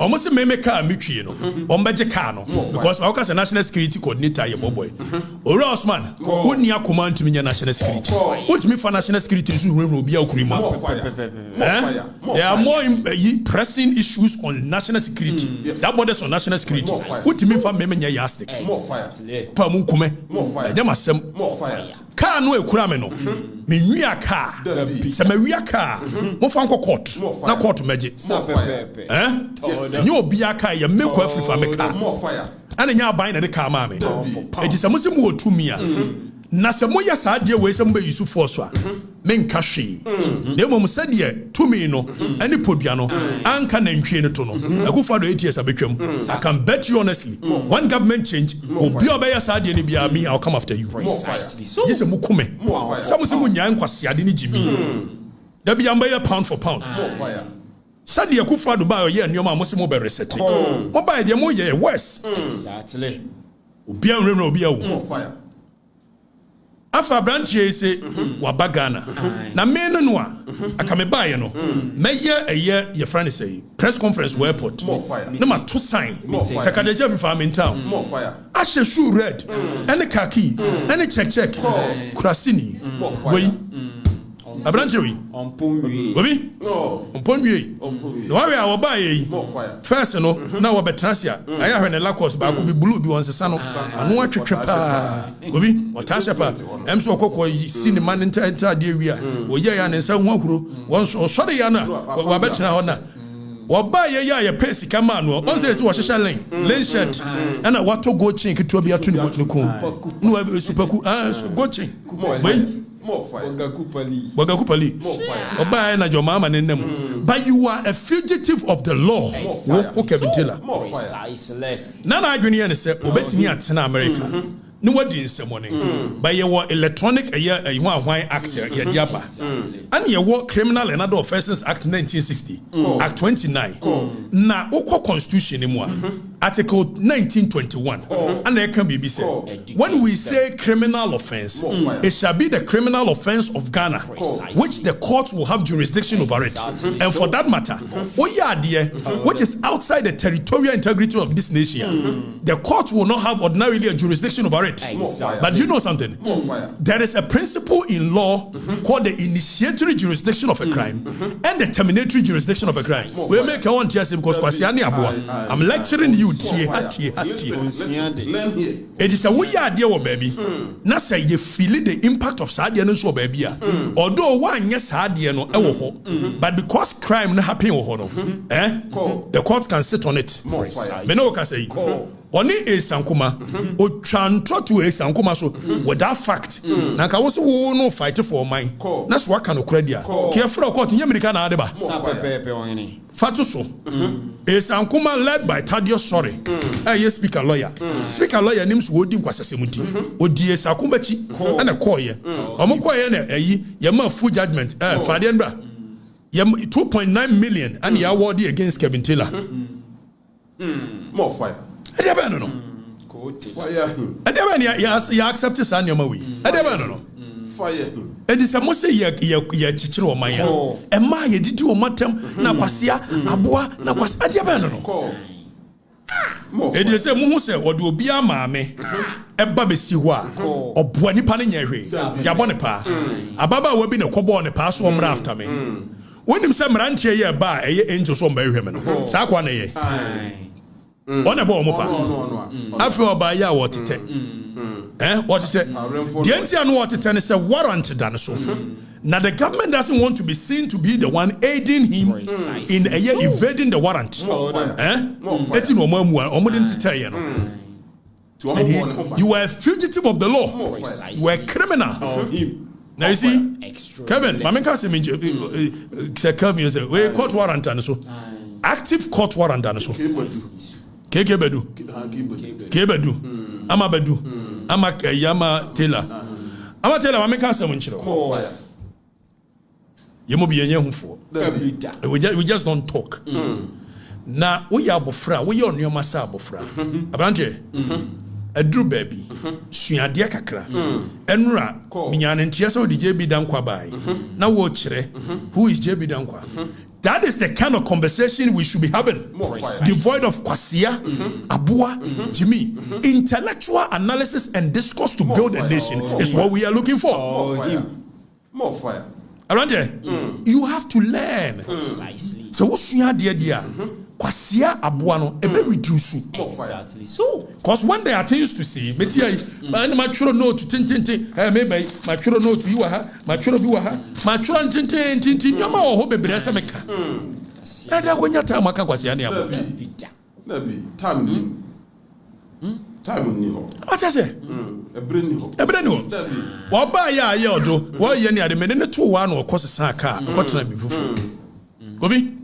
almost me car mitri no, ombeje car no, because I was a national security coordinator ye boy. Ora Osman, wouldn't ya command to me national security? What me for national security will be a crime? There are more pressing issues on national security. That borders on national security. What me for me yastic? Pamu kume, yamasem. Car no ekura me no. Me nwia car. Se me wia car. Mo fa nko court. Na court meje. Nyo obi aka ye make Afrifa me car. Ana nya ban na de car ma me. Eti se mo se mo otumi a. Na se mo ya sa de we se mo be yusu force a. Me nka hwe. Na mo se de tumi no ani podua no anka na ntwe ne to no. Akuffo do 8 years abetwam. I can bet you honestly. One government change, obi obaya sa de ne bia me I'll come after you. Precisely. So yes mo kume. Some se mo nya nkwase ade ne jimi. Da bia mbaya pound for pound. Sadi Akuffo do ba ye nneoma mo se mo be reset. Mo ba de mo ye worse. Exactly. Obi an remna obi awu. Afa branchie say wabagana. Na me no a aka me ba ye no. Me ye ye friend say press conference where airport. Na ma to sign. Sarkodie Afrifa in town. Ashe shoe red. Any khaki. Any check. Kurasini. Wey. Abranchewi Ompomwie Obi no Ompomwie no we are oba yi first no na wo betrasia aya hwe ne lakos ba ko bi blue bi wonsesa no anu atwetwe pa Obi otasha pa emso okoko cinema nta de wi a oye ya ne nsa hu ahuro wonso osore ya na wa betra ho na oba ye ya pesi kama no onse si wo hyehyɛ lane shirt ana wato go chin keto bi ato ne botini ko no wa supaku go chin Wagakupali. Oba na jomama nenemu. But you are a fugitive of the law. Precisely. Nana adwene ne se obetimi atena America. No what in ceremony. But you were electronic a one actor ye diaba. And you were Criminal and Other Offences Act 1960. Act 29. Na oko constitution ni Article 1921. And there can be said. When we say criminal offense, it shall be the criminal offense of Ghana, which the court will have jurisdiction over it. And for that matter, which is outside the territorial integrity of this nation, the court will not have ordinarily a jurisdiction over it. But you know something? There is a principle in law called the initiatory jurisdiction of a crime and the terminatory jurisdiction of a crime. We make a one TS because I'm lecturing you. It is a way idea, baby. Now say you feel the impact of sad no so baby. Although one yes hard no but because crime no happen the court can sit on it. Me no can say Oni esankuma o twantro to esankuma so with that fact na ka wo so wo no fight for mine na so aka no kura dia ke fra court nyamirika na adeba sapepepe ohene fatu so esankuma led by Thaddeus sorry yes speaker lawyer nim so odi nkwasesemuti odi esankuma chi na koye omokoye na ayi ye ma full judgment fade nbra ye 2.9 million and ye award against Kevin Taylor more fire. Adabano no. Fire him. Adabano ya accept this anyama we. Adabano no. Fire him. And this mo say ye chichire o man ya. E ma ye didi o matem na kwasia aboa na kwasia adabano no. E dey say mu hu say ode obi amaame e ba besi ho a oboa nipa ne nya hwe. Ya bo ne pa. Ababa wa bi ne kobo ne pa so o mra after me. When him say mrantie ye ba e angel so mba hwe me no. Sa kwa na ye. On a bomb. Afia by Yawa what it what is it? The NT and what it is a warrant done so. Now the government doesn't want to be seen to be the one aiding him in evading the warrant. That's no more to tell you. You were a fugitive of the law. You were a criminal. Now you see, Kevin, my can't say Kevin is a court warrant and so active court warrant and so. Kebedu, Amabedu, Yama Taylor. I'm tell my can't say when you must be a young fool. We just don't talk. Now we are bofra, we are near Massa bofra. Abante, a drew baby, Suya Diakakra, Enra, Minyan and Tiaso di JB Dankwa by. Now watch who is JB Dankwa? That is the kind of conversation we should be having. Devoid of Kwasia, Abua, Jimmy. Intellectual analysis and discourse to build a nation is what we are looking for. More fire. Around there, you have to learn. Precisely. So what's your idea? Kwasia Abuano, a very reduce. Exactly. So, because when they are things to see, my children know to tintin, maybe my children know to you, my children be my children tintin, your mother hope a bressa meka. And I when your time I can Kwasia. What I say? A brand new. What by Yawa? Why you near the minute 2-1 or cost a car? What time before? Kofi,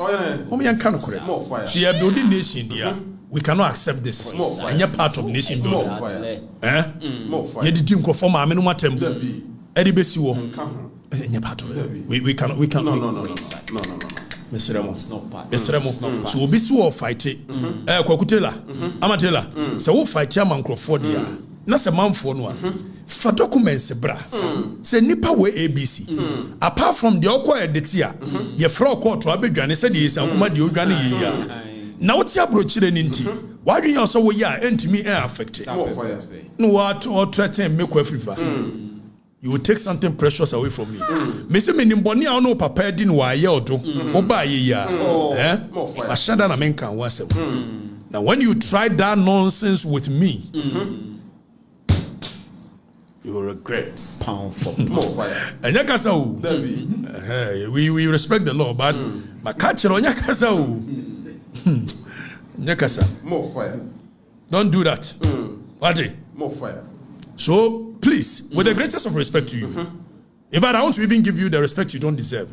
Omi cannot correct. She are building nation here. We cannot accept this. And you're part of nation building. You didn't go for my minimum temple. Eddie Bessie, and you're part of it. We cannot. No. Mr. So we'll be so fighting. Kwakutela, Amatela. So we'll fight your man Crawfordia. That's a man for no one. For documents, bra. Say nipa we ABC. Apart from the okwa editia, ye fraud court to Abidjan said he is and come the Uganda. Now what's your broach ninti? Why do you also we are and me air affected? No what or threaten make Afrifa. You will take something precious away from me. Mr. Minimboni, I know Papa didn't wire or do. Oba ya. I shut down a man can once. Now when you try that nonsense with me, you will regret. Pound for more fire. And Yakasa, we respect the law, but my catcher on Yakasa. Yakasa. More fire. Don't do that. Wade. More fire. So please, with the greatest of respect to you, in fact, I want to even give you the respect you don't deserve.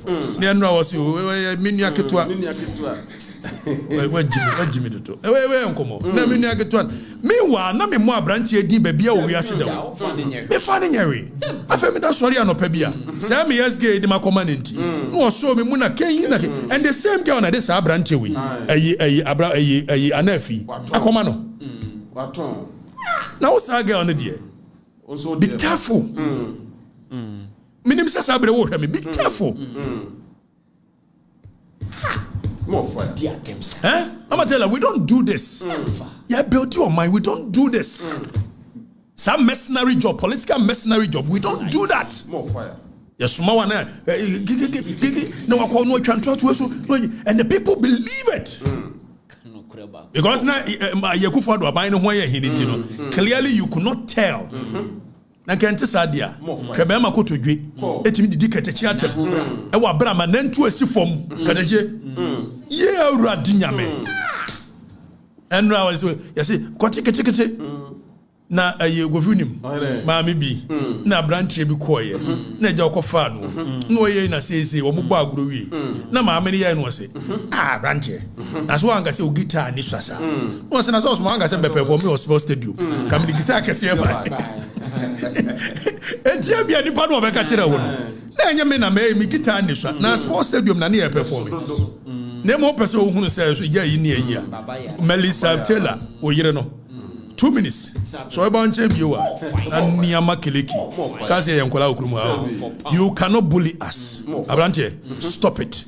Meanwhile, na me mo abranti edi baby a we ase da. Me fa ne nyare. Afa me da sorry anopabia. Say me yes gay di ma commandant. No so me mu na ken na and the same girl na this abranti we. Ayi anafi. Akoma no. Waton. Now what's that girl no there? Be careful. Minim say sabre wo hwe me. Be careful. More fire. I'm tell you, we don't do this. Yeah, build your mind. We don't do this. Some mercenary job, political mercenary job. We don't do that. More fire. Yes, small one. No, I call no and the people believe it. Because now, clearly you could not tell. Na kente sadia kebe ma ko todwe etimi didi ketechi atem e wa bra ma nantu asi fom keteche ye awurade nyame enra was yesi kwoti kete na aye govunim ma me bi na branche bi koye na ja okofa no na oye na sese wo mo ba aguro wi na ma me ye no se branche na so anga se o guitar ni swasa no se na so anga se be perform me sports stadium kam di guitar kese e ba etia bia nipa no obeka kire wo no na enye me na me guitar ni swa na sports stadium na ne perform na mo pese o hunu se so ya yi ni ayi a Melissa Taylor oyire no 2 minutes so eba nche biwa na niama keleki ka se yenkola okurumu you cannot bully us abrante stop it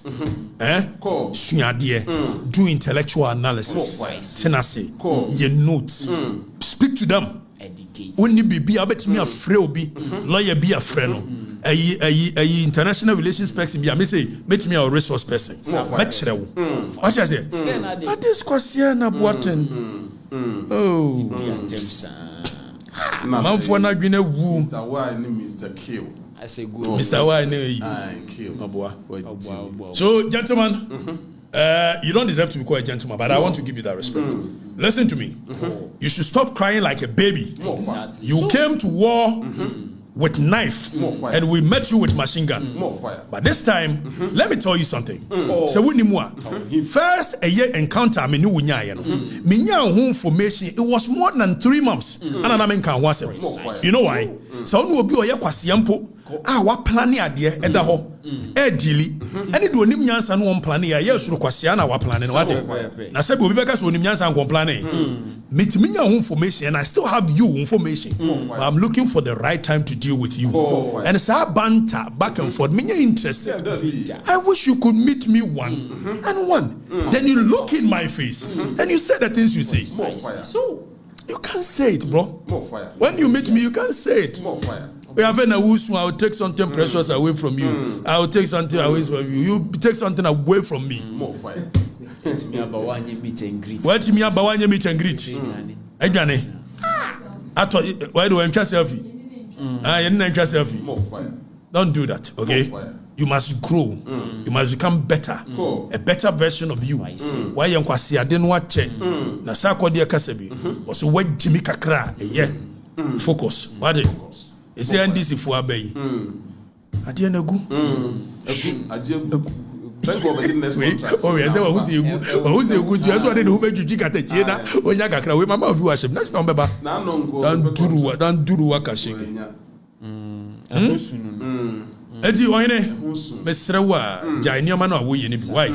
suade do intellectual analysis tenase ye notes speak to them Only be abetimi afre obi lawyer be afre no ayi international relations person be me say metimi a resource person me kire wo what you say that is Kwasia na Boaten Oh. Man for na gwina wu. Mr. Y ni Mr. Kill. I say good. Mr. Y ne. Kill. So gentlemen, you don't deserve to be called a gentleman, but I want to give you that respect. Listen to me. You should stop crying like a baby. Exactly. You came to war with knife, and we met you with machine gun. More fire. But this time, let me tell you something. So first a year encounter me knew information. It was more than 3 months. And I mean, you know why? So no be oye kwasiampo. Wa planning ade e da ho e dili ene do onim nyansa no planning ya ye suru kwasia na wa planning what na say be obi beka so onim nyansa nko planning metimi nya information and I still have you information. I'm looking for the right time to deal with you and say banter back and forth me interested. I wish you could meet me one and one then you look in my face and you say the things you say. So you can't say it, bro. When you meet me you can't say it. We have a wusu. I will take something precious away from you. I will take something away from you. You take something away from me. More fire. It's me about one meet and greet. What me about one meet and greet? Ejane. Ato why do you enjoy selfie? You didn't enjoy selfie. More fire. Don't do that, okay? You must grow. You must become better. A better version of you. Why you kwasi ade no ache. Na Sarkodie kasebi. Also what Jimmy kakra yeah. Focus. What is it's the NDC for Abbey. Adia Nagu. Thank God for the next contract. Oh, yes, who's you good? You also didn't who made you get a china when you got away. Mamma viewership. Next time, Baba. Don't do what Kashing. Eddie, why, Miss Rewa, Jainia Mano, why?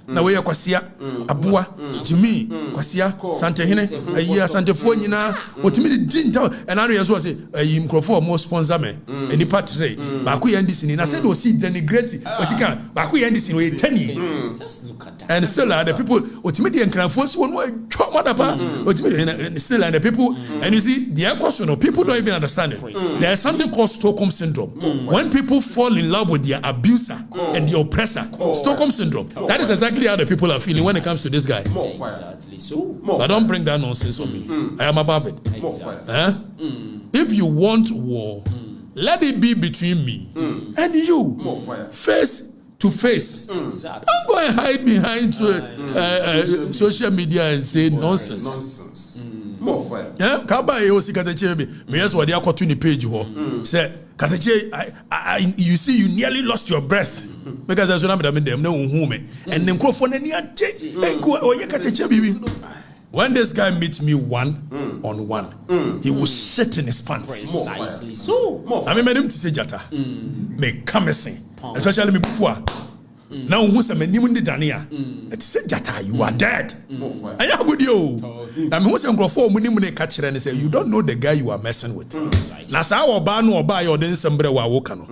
Na we kwasia abua jimi kwasia sante hene ayi sante fo nyina otimi dinta enano yeso say ayi mkrofo mo sponsor me eni patre ba ku yandisi ni na said o see denigrate osika ba ku yandisi we 10 years just look at that and still the people otimi de nkranfo si wonu atwa madapa otimi still the people and you see the question of people don't even understand it. There's something called Stockholm syndrome when people fall in love with their abuser and the oppressor. Stockholm syndrome, that is exactly how the people are feeling when it comes to this guy. Exactly. So, but don't bring that nonsense on me. I am above it. If you want war, let it be between me and you, face to face. exactly. Don't go and hide behind social media and say nonsense. More fire. Kaba e osi Okatakyie be me yes wode akoto ni page ho say Okatakyie you see you nearly lost your breath because I na me dem na unhu me and dem krofo na ni age go Okatakyie bibi. When this guy meets me one on one, he will shit in his pants. Precisely so. I mean, him to say Jata, me come especially me before. Now who say me nimu ndi dania? It say Jata, you are dead. Aya good yo. I mean who say nkrofo mu nimu ne ka kire ne say you don't know the guy you are messing with. Na sa oba no oba ya odin sembre wa wo ka no.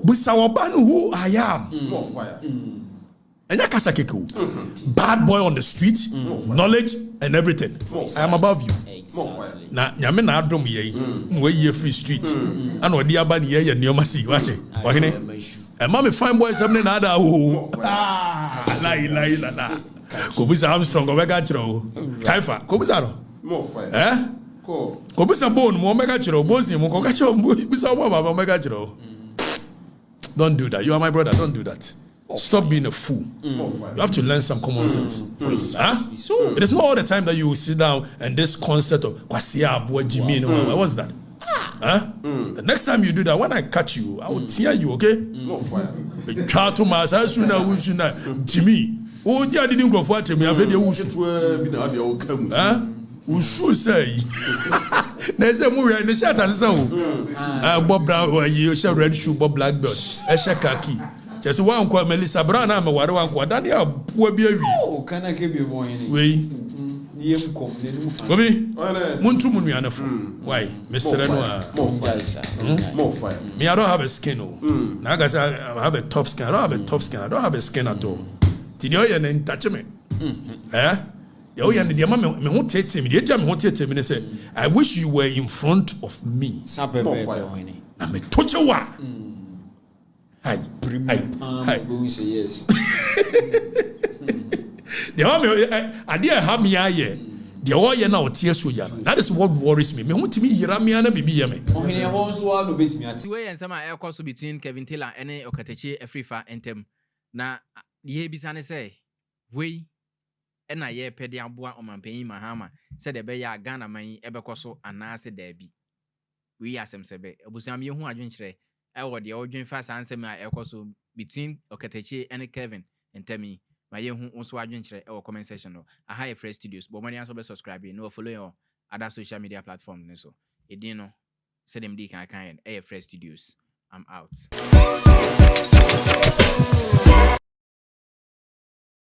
Busa oba no who I am. More fire. Bad boy on the street, knowledge and everything. I am above you. Exactly. Na nyame na Adom ye we ye free street and odi aba ne ye neoma si wache wahene e ma me fine boys am na ada o la ko bisa Armstrong o mega chiro taifa ko bisa ro More fire. Ko bisa bone mo mega chiro bozi mo ko ka chiro bisa baba mega chiro. Don't do that. You are my brother. Don't do that. Stop being a fool. You have to learn some common sense. It is not all the time that you will sit down and this concept of Kwasia Abuwa Jimmy. What's that? The next time you do that, when I catch you, I will tear you, okay? Jimmy. Oh, yeah, didn't go for me. I've heard you. Ushu say. There's a movie in the Shatta. Bob Brown, you shall red shoe, Bob Black belt, Esha Kaki. Just one called Melissa Brown, I'm a one called Daniel, poor baby. Oh, can I give you one? We Muntu Muniana. Why, Mr. Renoir? More fire. Me, I don't have a skin. Nagas, I have a tough skin. I don't have a tough skin. I don't have a skin at all. Did you hear and touch me? Eh? Oh, yeah, the mamma won't take him. The jam won't take him and say, I wish you were in front of me. I'm a torture one. Hi. Yes. The mamma, I dear have me here. The oye na otie soja. That is what worries me. Me huntimi yira me ana bibi ye me. Ohene ho so a no betimi ati. We yen sama e course between Kevin Taylor and Okatakyie Afrifa entem. Na ye bisa ne say we na ye pede aboa omampanyi Mahama said ebe ya Ghana man ebekọ so anase dabi. We asem sebe abusiam ye hu adwenkyere e wo de odwen fa sansem a ekoso between Okatakyie and Kevin entem. My young also adventure or comment section no a high fresh studios but money also be subscribe no follow your other social media platform so it didn't know say them D can fresh studios. I'm out.